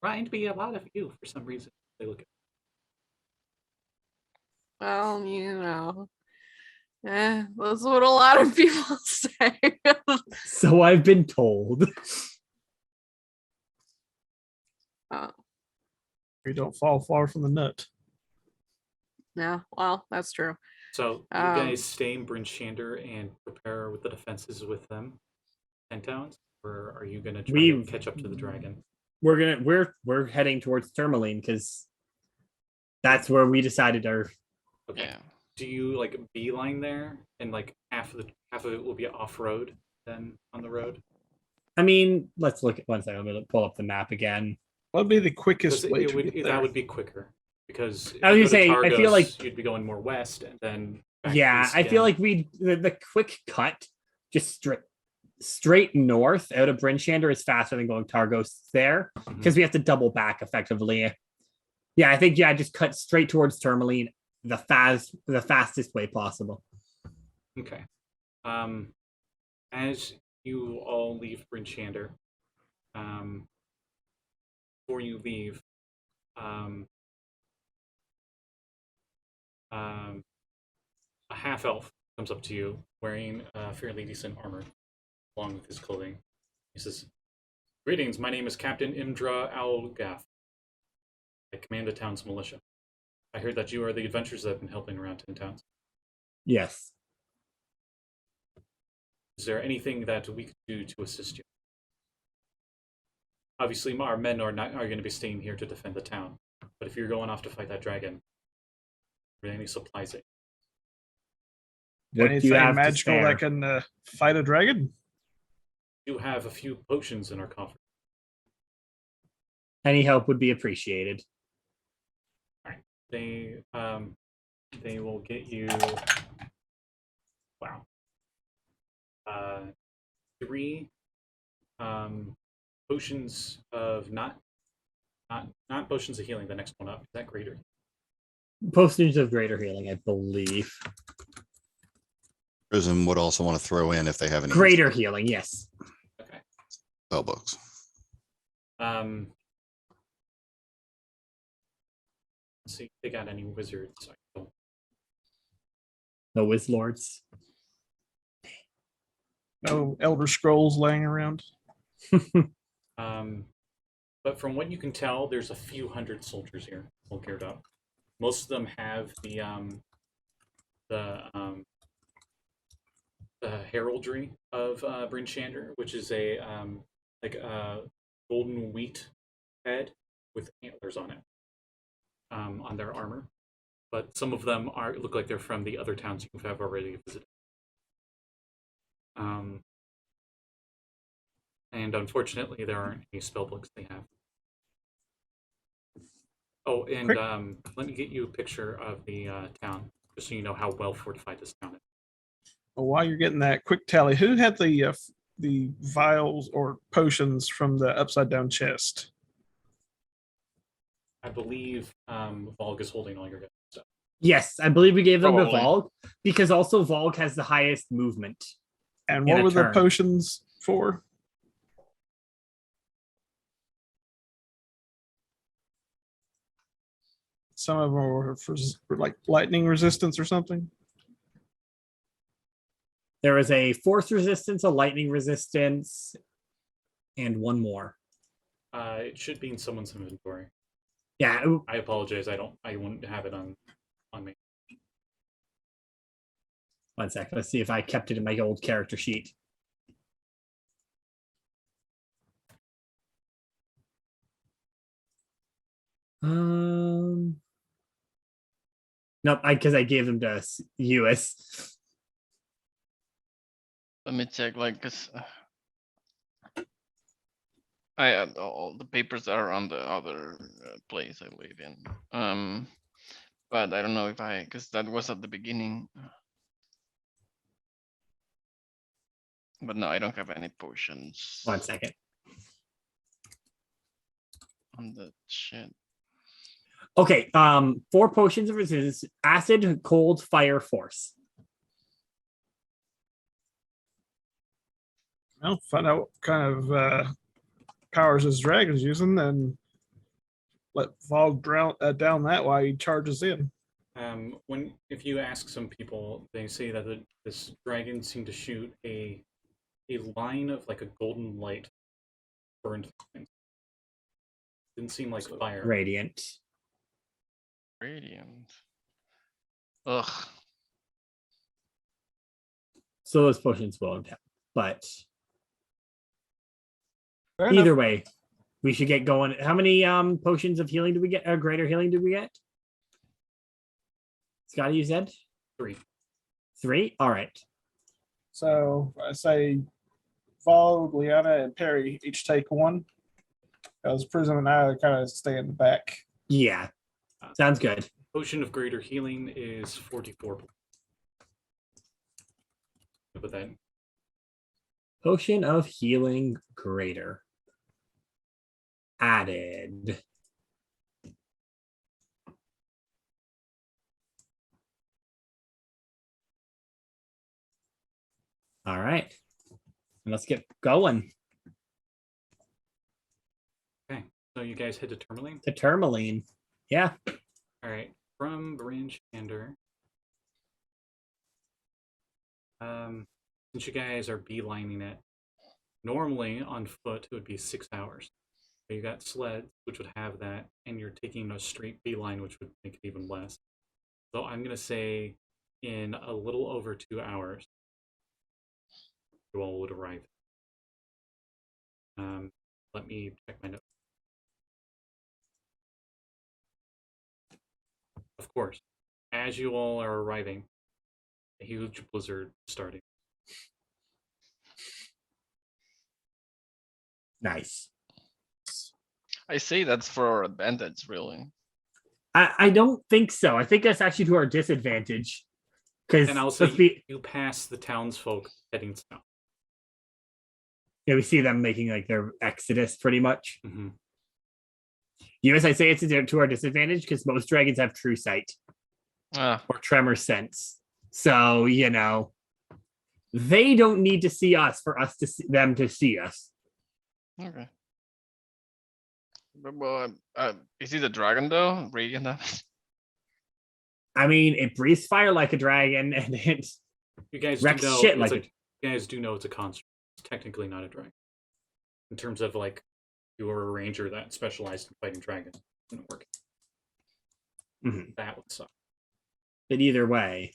Remind me a lot of you for some reason. They look at
Well, that's what a lot of people say.
So I've been told.
You don't fall far from the nut.
Yeah, well, that's true.
So you guys stay in Bryn Shander and prepare with the defenses with them, 10 towns, or are you gonna try to catch up to the dragon?
We're heading towards Tourmaline because that's where we decided our.
Okay.
Yeah.
Do you like beeline there, and like half of it will be off road, then on the road?
I mean, let's look at one second. I'm gonna pull up the map again.
What would be the quickest
Because
way to get there?
that would be quicker. Because if
I was
you
gonna
go to
say, I feel
Targos,
like-
you'd be going more west, and then back
Yeah,
east
I feel
again.
like the quick cut just straight north out of Brinchander is faster than going Targos there because we have to double back effectively. Yeah, I think just cut straight towards Tourmaline the fastest way possible.
Okay. As you all leave Brinchander, before you leave, a half elf comes up to you wearing fairly decent armor along with his clothing. He says, "Greetings, my name is Captain Imdra Algath. I command the town's militia. I heard that you are the adventurers that have been helping around 10 towns.
Yes.
Is there anything that we could do to assist you? Obviously, our men are going to be staying here to defend the town. But if you're going off to fight that dragon, are there any supplies that
What do you
Anything
have
magical
to
that
spare?
can fight a dragon?
you have? A few potions in our coffer.
Any help would be appreciated.
They will get you 3 potions of not potions of healing. The next one up, is that greater?
Potions of greater healing, I believe.
Prism would also want to throw in if they have any
Greater healing, yes.
Okay.
spell books.
Let's see if they got any wizards.
No Wiz Lords.
No Elder Scrolls laying around.
But from what you can tell, there's a few hundred soldiers here, all geared up. Most of them have the heraldry of Bryn Shander, which is a like a golden wheat head with antlers on it, on their armor. But some of them look like they're from the other towns you have already visited. And unfortunately, there aren't any spellbooks they have. Oh, and let me get you a picture of the town, just so you know how well fortified this town is.
Well, while you're getting that, quick tally: who had the vials or potions from the upside down chest?
I believe Valgg is holding all your guys' stuff.
Yes, I believe we gave them
Probably.
to Valgg because also Valgg has the highest movement.
And
In
what
a
were the
turn.
potions for? Some of them were for like lightning resistance or something.
There is a force resistance, a lightning resistance, and one more.
It should be in someone's inventory.
Yeah,
I apologize. I wouldn't have it on me.
one sec. Let's see if I kept it in my old character sheet. Nope, because I gave them to Lluis.
Let me check, like, cause I had all the papers are on the other place I live in. But I don't know if cause that was at the beginning. But no, I don't have any potions
1 second.
on the shit.
Okay, 4 potions of resistance: acid, cold, fire, force.
Well, find out what kind of powers his dragon's using, and let Valgg down that while he charges in.
If you ask some people, they say that this dragon seemed to shoot a line of like a golden light burned things. Didn't seem like fire.
Radiant.
Radiant. Ugh.
So those potions will tap. But
Fair enough.
either way, we should get going. How many potions of healing do we get? Greater healing do we get? Scotty, you said
3.
3. All right.
So I say Valgg, Liana, and Perry each take 1. Because Prism and I kind of stay in the back.
Yeah, sounds good.
Potion of greater healing is 44. But then
Potion of healing greater added. All right, let's get going.
okay, so you guys head to Tourmaline.
To Tourmaline. Yeah.
All right, from Bryn Shander. Since you guys are beelining it, normally on foot it would be 6 hours. But you got sleds, which would have that, and you're taking a straight beeline, which would make it even less. So I'm gonna say in a little over 2 hours, you all would arrive. Let me check my notes. Of course, as you all are arriving, a huge blizzard starting.
Nice.
I say that's for our advantage, really.
I don't think so. I think that's actually to our disadvantage. Because
And I'll say you pass the townsfolk heading south.
Yeah, we see them making like their exodus pretty much.
Mhm.
Yes, I say it's to our disadvantage because most dragons have true sight
Ah,
or tremor sense. So, they don't need to see us for us to see them to see us.
okay. But, well, is it a dragon though? Radiant?
I mean, it breathes fire like a dragon and it
You guys
wrecks
do know
shit
it's
like
a,
it.
you guys do know it's a construct. It's technically not a dragon. In terms of like you were a ranger that specialized in fighting dragons. It wouldn't work.
Mhm.
That would suck.
But either way,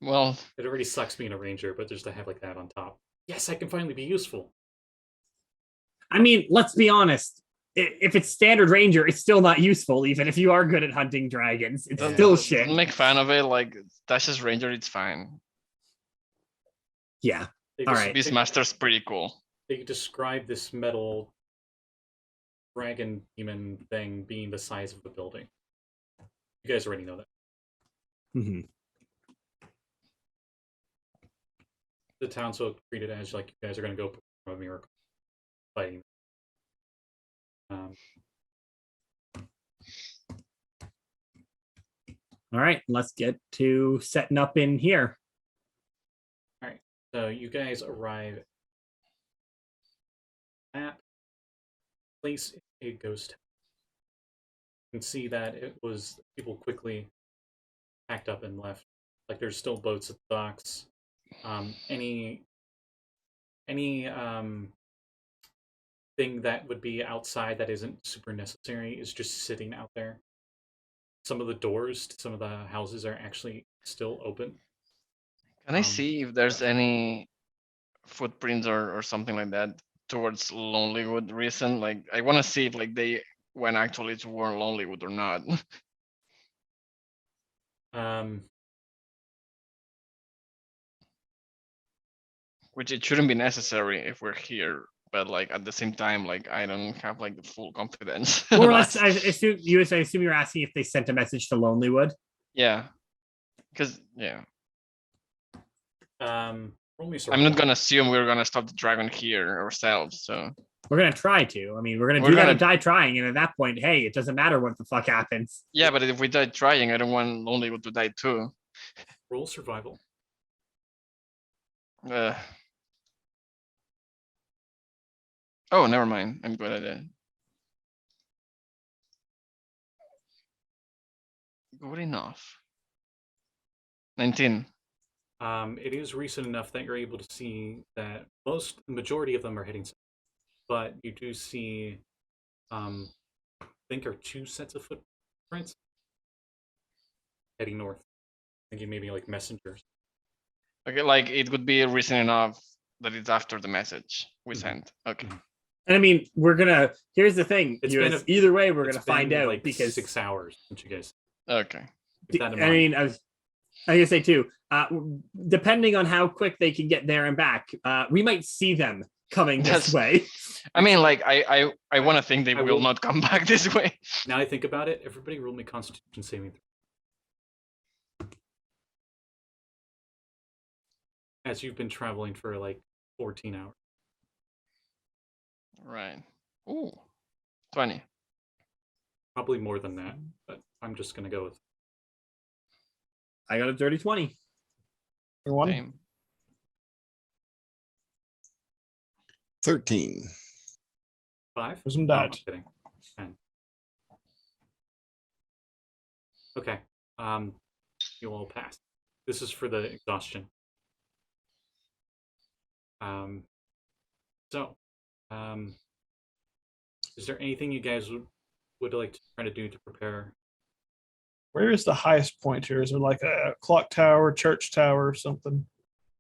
Well,
It already sucks being a ranger, but just to have like that on top. Yes, I can finally be useful.
I mean, let's be honest. If it's standard ranger, it's still not useful, even if you are good at hunting dragons. It's
Yeah.
still shit.
don't make fun of it. Like that's just ranger. It's fine.
Yeah.
They
All
just-
right.
Beastmaster's pretty cool.
They describe this metal dragon demon thing being the size of the building. You guys already know that.
Mhm.
The townsfolk treat it as like you guys are going to go perform a miracle fighting.
All right, let's get to setting up in here.
So you guys arrive at place a ghost town. You can see that it was people quickly packed up and left. Like there's still boats at the docks. Any thing that would be outside that isn't super necessary is just sitting out there. Some of the doors to some of the houses are actually still open.
Can I see if there's any footprints or something like that towards Lonelywood recent? Like I want to see if like they went actually toward Lonelywood or not.
Um,
Which it shouldn't be necessary if we're here, but like at the same time, like I don't have like the full confidence.
More or
on
less,
us.
I assume you're asking if they sent a message to Lonelywood.
Yeah, because yeah,
roll me a
I'm not
survival.
gonna assume we're gonna stop the dragon here ourselves. So
We're gonna try to. I mean, we're gonna
We're
do that or
gonna-
die trying, and at that point, hey, it doesn't matter what the fuck happens.
yeah, but if we die trying, I don't want Lonelywood to die too.
Roll survival.
Oh, never mind. I'm good at it. Good enough. 19.
It is recent enough that you're able to see that the majority of them are heading south, but you do see, I think, are 2 sets of footprints heading north. Thinking maybe like messengers.
Okay, like it would be recent enough that it's after the message we
Mhm.
sent. Okay.
And I mean, here's the thing.
It's been
Either way, we're
It's
gonna find
been,
out
like
because
6 hours since you guys.
Okay.
Keep that in
I
mind.
mean, I was gonna say too. Depending on how quick they can get there and back, we might see them coming this
Yes.
way.
I mean, like I want to think they
I
will
will-
not come back this way.
Now I think about it, everybody roll me Constitution saving throw. As you've been traveling for like 14 hours.
Right. Ooh. 20.
Probably more than that, but I'm just gonna go with
I got a dirty 20.
Everyone,
Same.
13.
5.
Prism
No, I'm
died.
kidding. 10. Okay. You all passed. This is for the exhaustion. So, is there anything you guys would like to try to do to prepare?
Where is the highest point here? Is there like a clock tower, church tower, or something?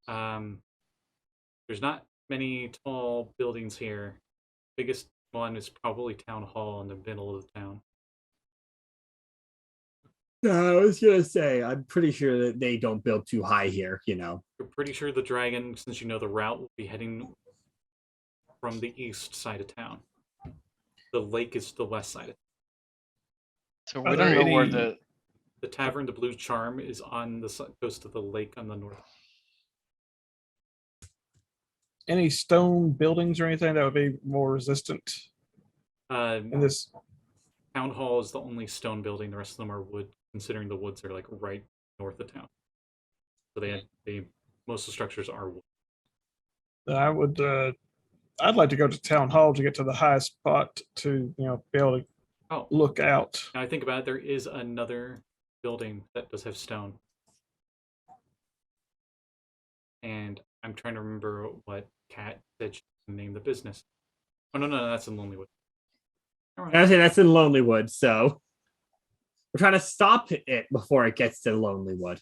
There's not many tall buildings here. Biggest one is probably Town Hall in the middle of the town.
I was gonna say, I'm pretty sure that they don't build too high here.
You're pretty sure the dragon, since you know the route, will be heading from the east side of town. The lake is the west side.
So
Are
we don't
there
know where
any-
The tavern, the Blue Charm, is on the coast of the lake on the north.
any stone buildings or anything that would be more resistant in this?
Town hall is the only stone building. The rest of them are wood, considering the woods are like right north of town. So most of the structures are wood.
I would. I'd like to go to town hall to get to the highest spot to be able to look out.
Now I think about it, there is another building that does have stone. And I'm trying to remember what Kat said she named the business. Oh no, that's in Lonelywood.
Right. I say that's in Lonelywood, so we're trying to stop it before it gets to Lonelywood.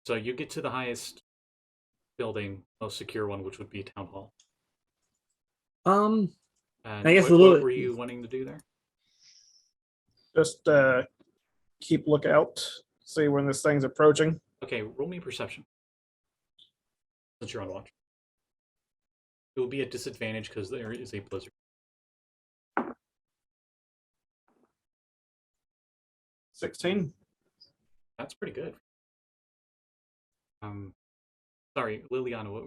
So you get to the highest building, most secure one, which would be Town Hall.
And
I guess what were you wanting to do there?
Just keep lookout, see when this thing's approaching.
Okay, roll me perception. Since you're on watch. It will be a disadvantage because there is a blizzard.
16.
That's pretty good. Sorry, Liliana, what?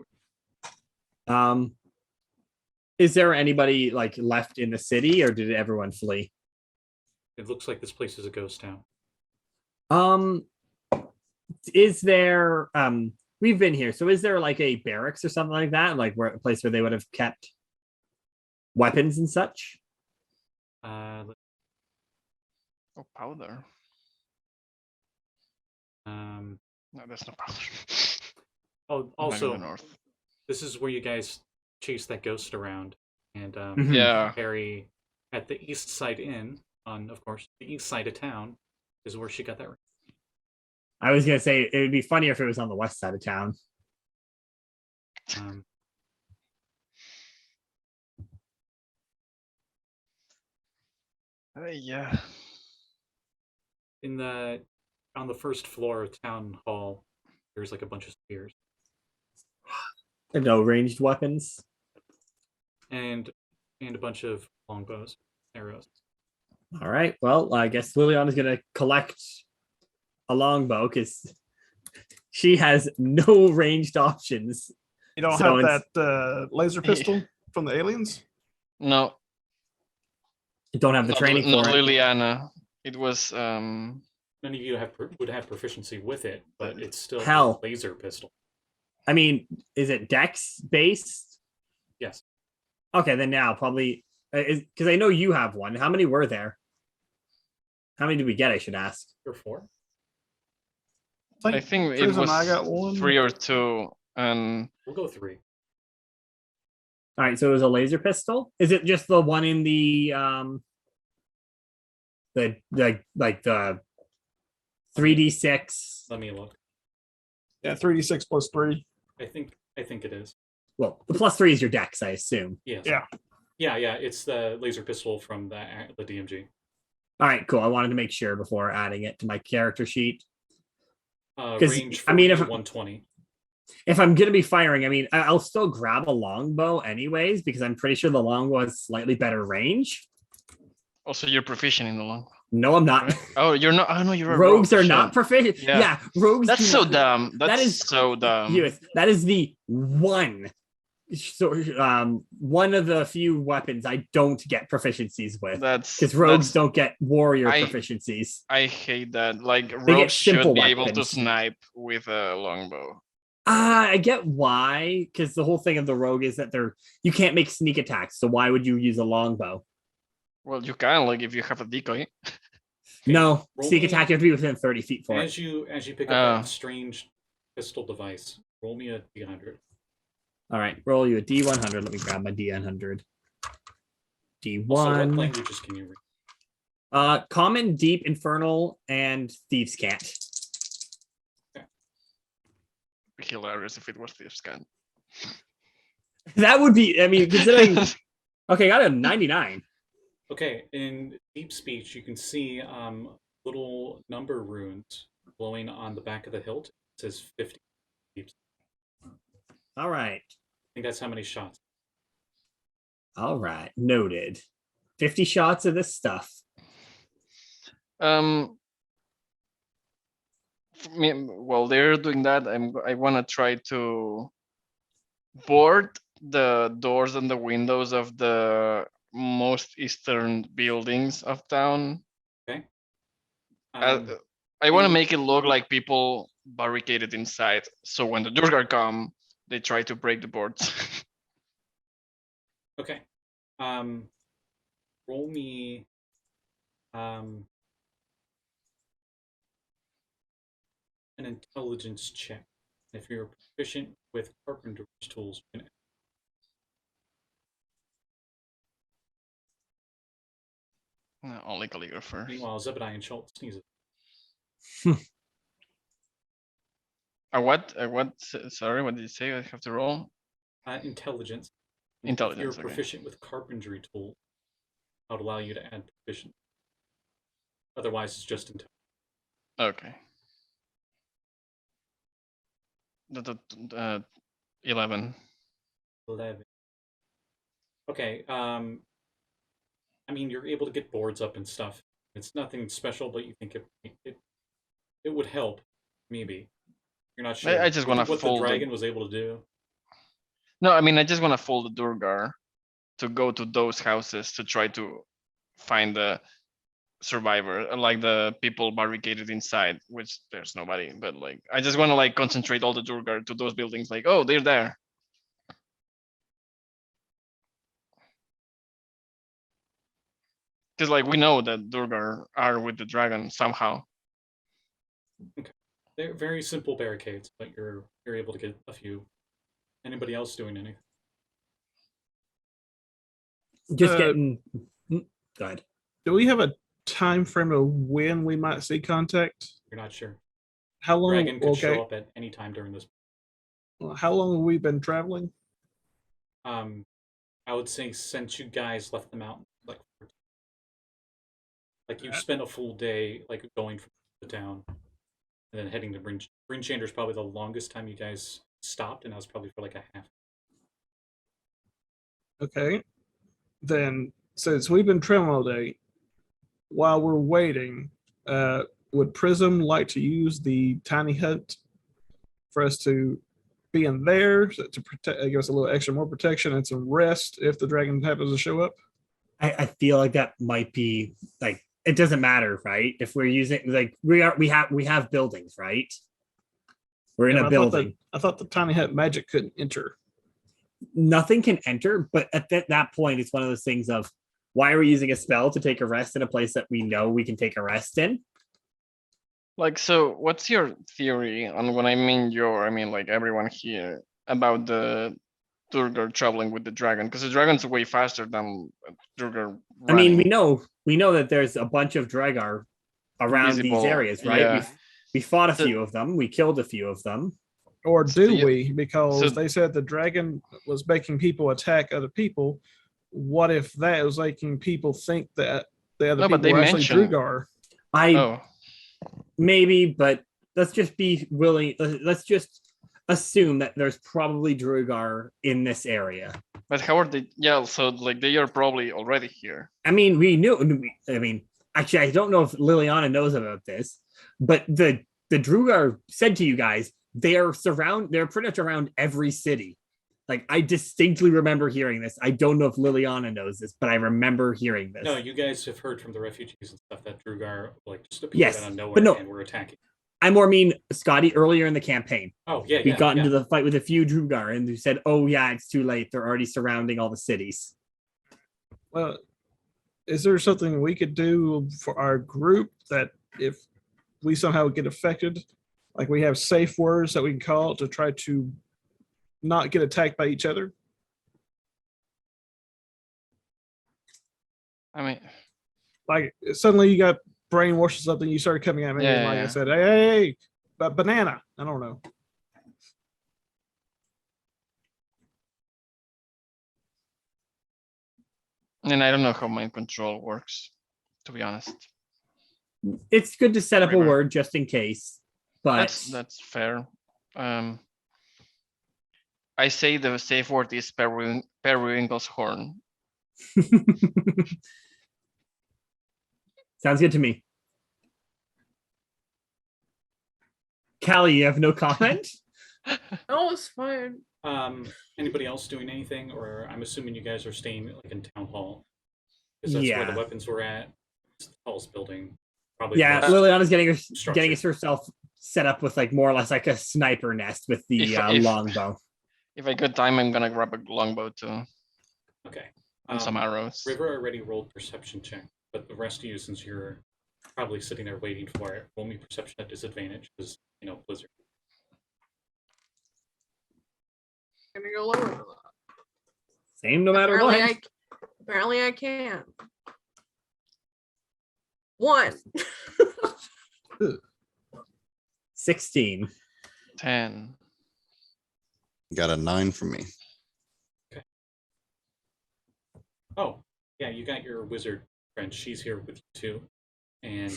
Is there anybody like left in the city, or did everyone flee?
It looks like this place is a ghost town.
Is there? We've been here, so is there like a barracks or something like that, like a place where they would have kept weapons and such?
Oh, powder. No, that's no powder.
Oh, also, this is where you guys chase that ghost around, and
yeah,
Harry at the East Side Inn on, of course, the east side of town is where she got that.
I was gonna say it would be funnier if it was on the west side of town.
Yeah.
On the first floor of town hall, there's like a bunch of spears.
And no ranged weapons.
And a bunch of longbows, arrows.
All right. Well, I guess Liliana is gonna collect a longbow because she has no ranged options.
You don't have that laser pistol from the aliens?
No.
You don't have the training for it.
Liliana. It was
none of you would have proficiency with it, but it's still
a
laser pistol.
I mean, is it Dex based?
Yes.
Okay, then now probably because I know you have one. How many were there? How many did we get? I should ask.
Or 4.
I think it was
I got 1.
3 or 2, and
we'll go 3.
All right, so it was a laser pistol. Is it just the one in the 3d6?
Let me look.
Yeah, 3d6 plus 3.
I think it is.
Well, the plus 3 is your dex, I assume.
Yes.
Yeah.
Yeah. It's the laser pistol from the DMG.
All right, cool. I wanted to make sure before adding it to my character sheet.
Range 120.
If I'm gonna be firing, I mean, I'll still grab a longbow anyways because I'm pretty sure the longbow has slightly better range.
Also, you're proficient in the longbow.
No, I'm not.
Right? Oh, you're not. Oh no, you're a
rogues
rogue,
are not proficient. Yeah, rogues.
That's so dumb. That is so dumb.
That is the one. So, one of the few weapons I don't get proficiencies with.
That's
because rogues don't get warrior proficiencies.
I hate that. Like rogues should be able to snipe with a longbow.
I get why, because the whole thing of the rogue is that you can't make sneak attacks. So why would you use a longbow?
Well, you can, like, if you have a decoy.
No, sneak attack, you have to be within 30 feet for it.
As you pick up that strange pistol device, roll me a D100.
All right, roll you a D100. Let me grab my D100. D1.
Also, what languages can you read?
Common, Deep, Infernal, and Thieves' Cant.
Okay. It'd be hilarious if it was Thieves' Cant.
That would be, I mean, considering... Okay, got a 99.
Okay, in Deep Speech, you can see little number runes glowing on the back of the hilt. It says 50.
All right.
I think that's how many shots.
All right, noted. 50 shots of this stuff.
While they're doing that, I want to try to board the doors and the windows of the most eastern buildings of town.
Okay.
Uh, I want to
any-
make it look like people barricaded inside, so when the Durgar come, they try to break the boards.
Okay. Roll me. An intelligence check. If you're proficient with carpenter's tools, you can.
No, only calligrapher.
Meanwhile, Zebediah and Schultz sneezes.
What? Sorry, what did you say? I have to roll.
Intelligence. And
Intelligence,
If you're
okay.
proficient with carpentry tools, that would allow you to add proficient. Otherwise, it's just intelligence.
Okay. 11.
11. Okay. I mean, you're able to get boards up and stuff. It's nothing special, but you think it would help. Maybe you're not sure.
I just want to
what the
fold.
dragon was able to do.
No, I mean I just want to fold the Durgar to go to those houses to try to find the survivor, like the people barricaded inside, which there's nobody. But like, I just want to like concentrate all the Durgar to those buildings. Like, oh, they're there. Because like we know that Durgar are with the dragon somehow.
They're very simple barricades, but you're able to get a few. Anybody else doing anything?
Just getting. Go ahead.
Do we have a time frame of when we might see contact?
You're not sure.
How long?
Dragon could show up at any time during this.
How long have we been traveling?
I would say since you guys left the mountain, like you've spent a full day like going from the town and then heading to Bryn Shander is probably the longest time you guys stopped, and that was probably for like a half.
Okay. Then, since we've been traveling all day, while we're waiting, would Prism like to use the tiny hut for us to be in there to protect, give us a little extra more protection and some rest if the dragon happens to show up?
I feel like that might be like it doesn't matter, right? If we're using like we have buildings, right? We're in
Yeah,
a building.
I thought the tiny hut magic couldn't enter.
Nothing can enter, but at that point, it's one of those things of why are we using a spell to take a rest in a place that we know we can take a rest in?
Like, so what's your theory on when I mean like everyone here about the Durgar traveling with the dragon? Because the dragon's way faster than Durgar.
I mean, we know that there's a bunch of Dragar around
Invisible,
these areas, right?
yeah.
We fought a few of them. We killed a few of them.
Or do
So
we? Because
so-
they said the dragon was making people attack other people. What if that was making people think that the other
No, but
people
they
were actually
mentioned-
Drugar?
Oh,
Maybe, but let's just be willing. Let's just assume that there's probably Drugar in this area.
but how are they? Yeah, so like they are probably already here.
I mean, we knew. I mean, actually, I don't know if Liliana knows about this, but the Drugar said to you guys they're pretty much around every city. Like I distinctly remember hearing this. I don't know if Liliana knows this, but I remember hearing this.
No, you guys have heard from the refugees and stuff that Drugar like just appeared
Yes,
out of nowhere
but no.
and were attacking.
I more mean Scotty earlier in the campaign.
Oh yeah,
We
yeah,
got
yeah.
into the fight with a few Drugar and who said, "Oh yeah, it's too late. They're already surrounding all the cities."
Well, is there something we could do for our group that if we somehow get affected, like we have safe words that we can call to try to not get attacked by each other?
I mean,
Like suddenly you got brainwashed or something, you started coming at me and like
Yeah.
I said, hey, but banana. I don't know.
and I don't know how mind control works, to be honest.
It's good to set up a
Right.
word just in case, but
That's fair. I say the safe word is Periwinkle's horn.
sounds good to me. Callie, you have no comment?
No, it's fine.
Anybody else doing anything, or I'm assuming you guys are staying like in town hall because that's where the
Yeah.
weapons were at. It's the tallest building, probably.
Yeah,
the most
Liliana's getting
structured.
herself set up with like more or less like a sniper nest with the
If-
longbow.
If I got time, I'm gonna grab a longbow too
Okay.
and some arrows.
River already rolled perception check, but the rest of you, since you're probably sitting there waiting for it, roll me perception at disadvantage because Blizzard.
I'm gonna go lower than that.
Same no matter
Apparently
what.
Apparently I can. 1.
16.
10.
Got a 9 from me.
Oh, yeah, you got your wizard friend. She's here with you too, and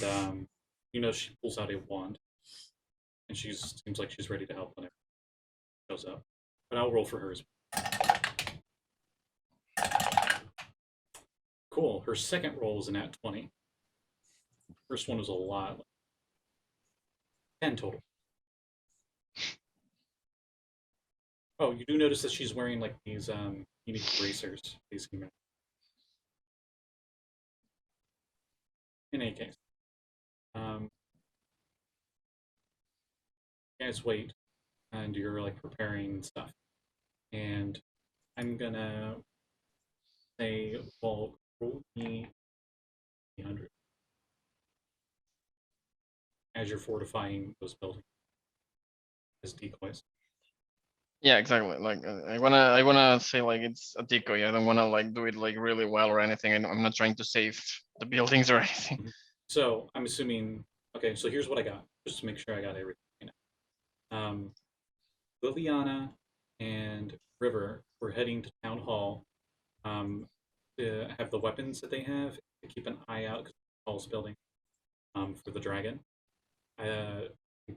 she pulls out a wand, and she seems like she's ready to help whenever she shows up. But I'll roll for her as well. Cool. Her second roll was an at 20. First one was a lot. 10 total. Oh, you do notice that she's wearing like these unique bracers. In any case, you guys wait, and you're like preparing stuff, and I'm gonna say, well, roll me 300 as you're fortifying those buildings as decoys.
Yeah, exactly. Like I wanna say like it's a decoy. I don't wanna like do it like really well or anything. I'm not trying to save the buildings or anything.
So I'm assuming. Okay, so here's what I got, just to make sure I got everything. Liliana and River were heading to town hall to have the weapons that they have, to keep an eye out because the tallest building for the dragon.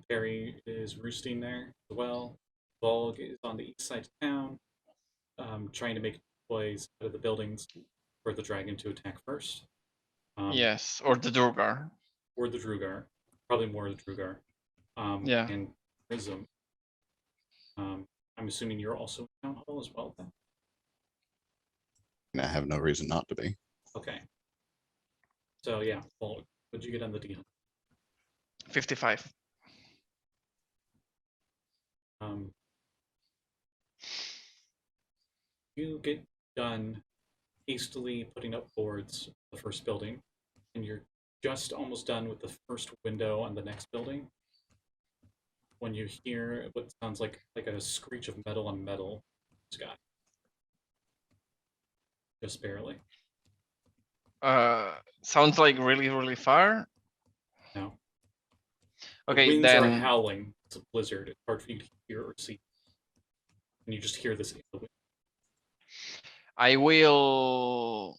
Perry is roosting there as well. Valgg is on the east side of town, trying to make deploys out of the buildings for the dragon to attack first.
Yes, or the Durgar.
Or the Drugar. Probably more the Drugar.
Yeah.
And Prism. I'm assuming you're also in town hall as well then?
And I have no reason not to be.
Okay. So yeah, well, what'd you get on the D?
55.
You get done hastily putting up boards for the first building, and you're just almost done with the first window on the next building when you hear what sounds like a screech of metal on metal in the sky. Just barely.
Sounds like really, really far.
No.
Okay,
the winds
then
are howling. It's a blizzard. It's hard for you to hear or see. And you just hear this in the wind.
I will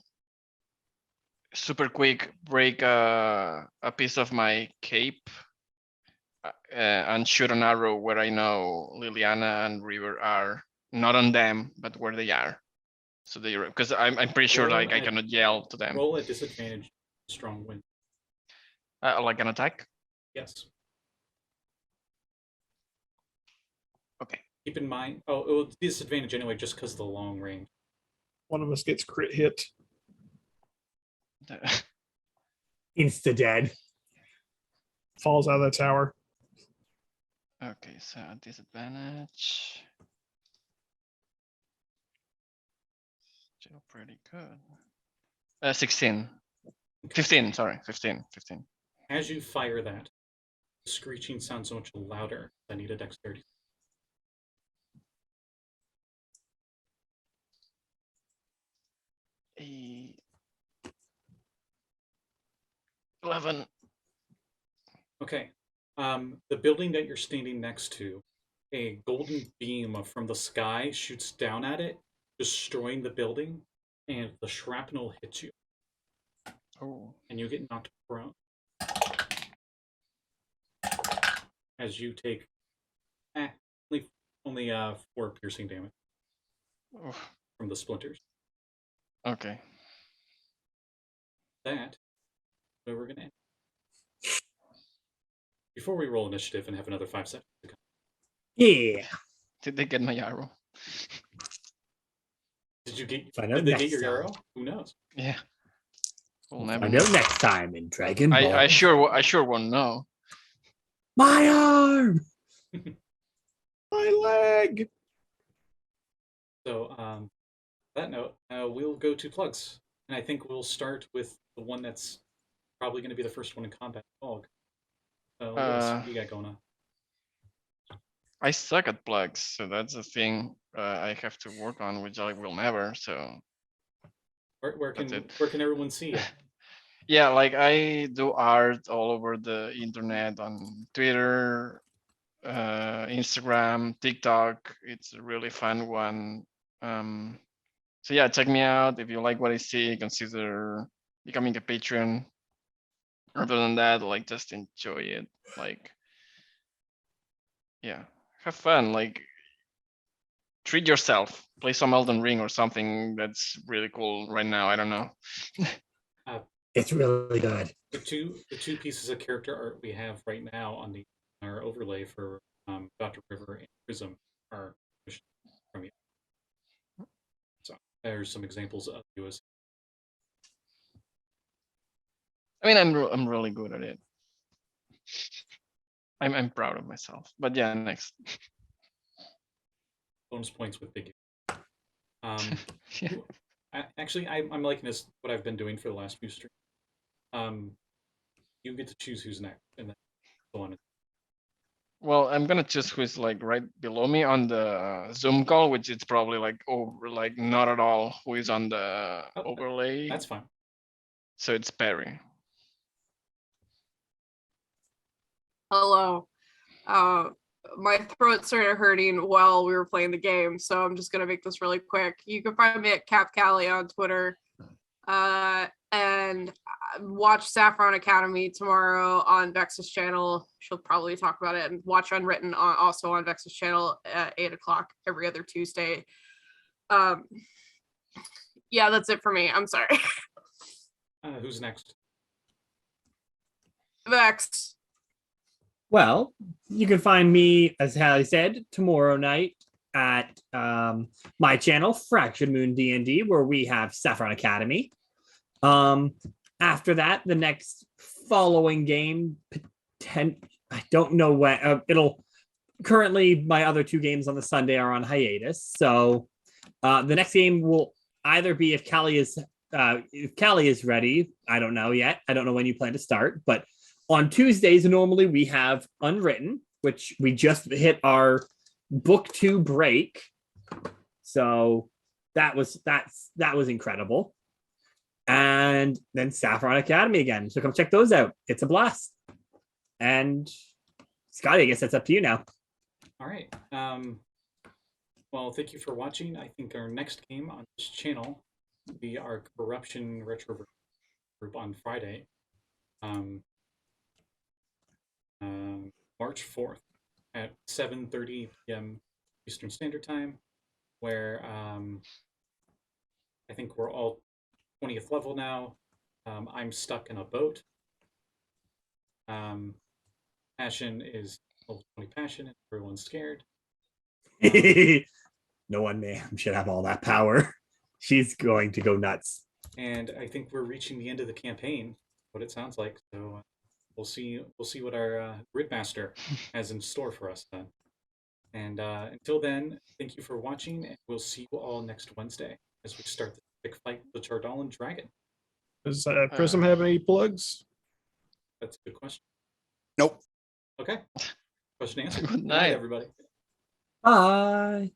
super quick break a piece of my cape and shoot an arrow where I know Liliana and River are, not on them, but where they are. So they, because I'm pretty sure like I cannot yell to them.
Roll at disadvantage. Strong wind.
Like an attack.
Yes.
Okay.
Keep in mind. Oh, it's disadvantage anyway, just because of the long range.
One of us gets crit hit.
Insta dead.
Falls out of the tower.
Okay, so disadvantage. Still pretty good. 16. 15, sorry, 15.
As you fire that, the screeching sounds so much louder. I need a dexterity.
A 11.
Okay. The building that you're standing next to, a golden beam from the sky shoots down at it, destroying the building, and the shrapnel hits you.
Oh.
And you get knocked prone. As you take only 4 piercing damage from the splinters.
Okay.
That where we're gonna end. Before we roll initiative and have another 5 seconds to come.
Yeah.
Did they get my arrow?
Did you get?
Find out
Did they
next
get your
time.
arrow? Who knows?
Yeah. We'll never
Find
know.
out next time in Dragon Ball.
I sure won't know.
My arm.
My leg.
So, that note, we'll go to plugs, and I think we'll start with the one that's probably going to be the first one in combat, Valgg. So, Lluis, what do you got going on?
I suck at plugs, so that's a thing I have to work on, which I will never. So
Where
That's it.
can everyone see you?
yeah, like I do art all over the internet on Twitter, Instagram, TikTok. It's a really fun one. So yeah, check me out. If you like what I see, consider becoming a patron. Other than that, like just enjoy it. Like, yeah, have fun. Like, treat yourself. Play some Elden Ring or something that's really cool right now. I don't know.
It's really good.
The two pieces of character art we have right now on our overlay for Dr. River and Prism are from you. So there's some examples of you as
I mean, I'm really good at it. I'm proud of myself. But yeah, next.
bonus points with figure.
Yeah.
Actually, I'm liking this what I've been doing for the last few streams. You get to choose who's next, and then go on.
Well, I'm gonna choose who's like right below me on the Zoom call, which is probably like over, like not at all who is on the overlay.
That's fine.
So it's Perry.
Hello. My throat started hurting while we were playing the game, so I'm just gonna make this really quick. You can find me at Callie on Twitter, and watch Saffron Academy tomorrow on Vex's channel. She'll probably talk about it, and watch Unwritten also on Vex's channel at 8:00 every other Tuesday. Yeah, that's it for me. I'm sorry.
Who's next?
Vex.
Well, you can find me, as Hallie said, tomorrow night at my channel, Fractured Moon D&D, where we have Saffron Academy. After that, the next following game, I don't know when it'll. Currently, my other two games on the Sunday are on hiatus, so the next game will either be if Callie is ready. I don't know yet. I don't know when you plan to start, but on Tuesdays, normally we have Unwritten, which we just hit our book 2 break. So that was incredible. And then Saffron Academy again. So come check those out. It's a blast. And Scotty, I guess that's up to you now.
All right. Well, thank you for watching. I think our next game on this channel will be our Corruption Retro group on Friday. March 4th at 7:30 p.m. Eastern Standard Time, where I think we're all 20th level now. I'm stuck in a boat. Passion is level 20 passion, and everyone's scared.
No one man should have all that power. She's going to go nuts.
And I think we're reaching the end of the campaign, what it sounds like. So we'll see what our Gridmaster has in store for us then. And until then, thank you for watching, and we'll see you all next Wednesday as we start the big fight with the Chardalan Dragon.
Does Prism have any plugs?
That's a good question.
Nope.
Okay. Question answered.
Good night,
everybody.
Bye.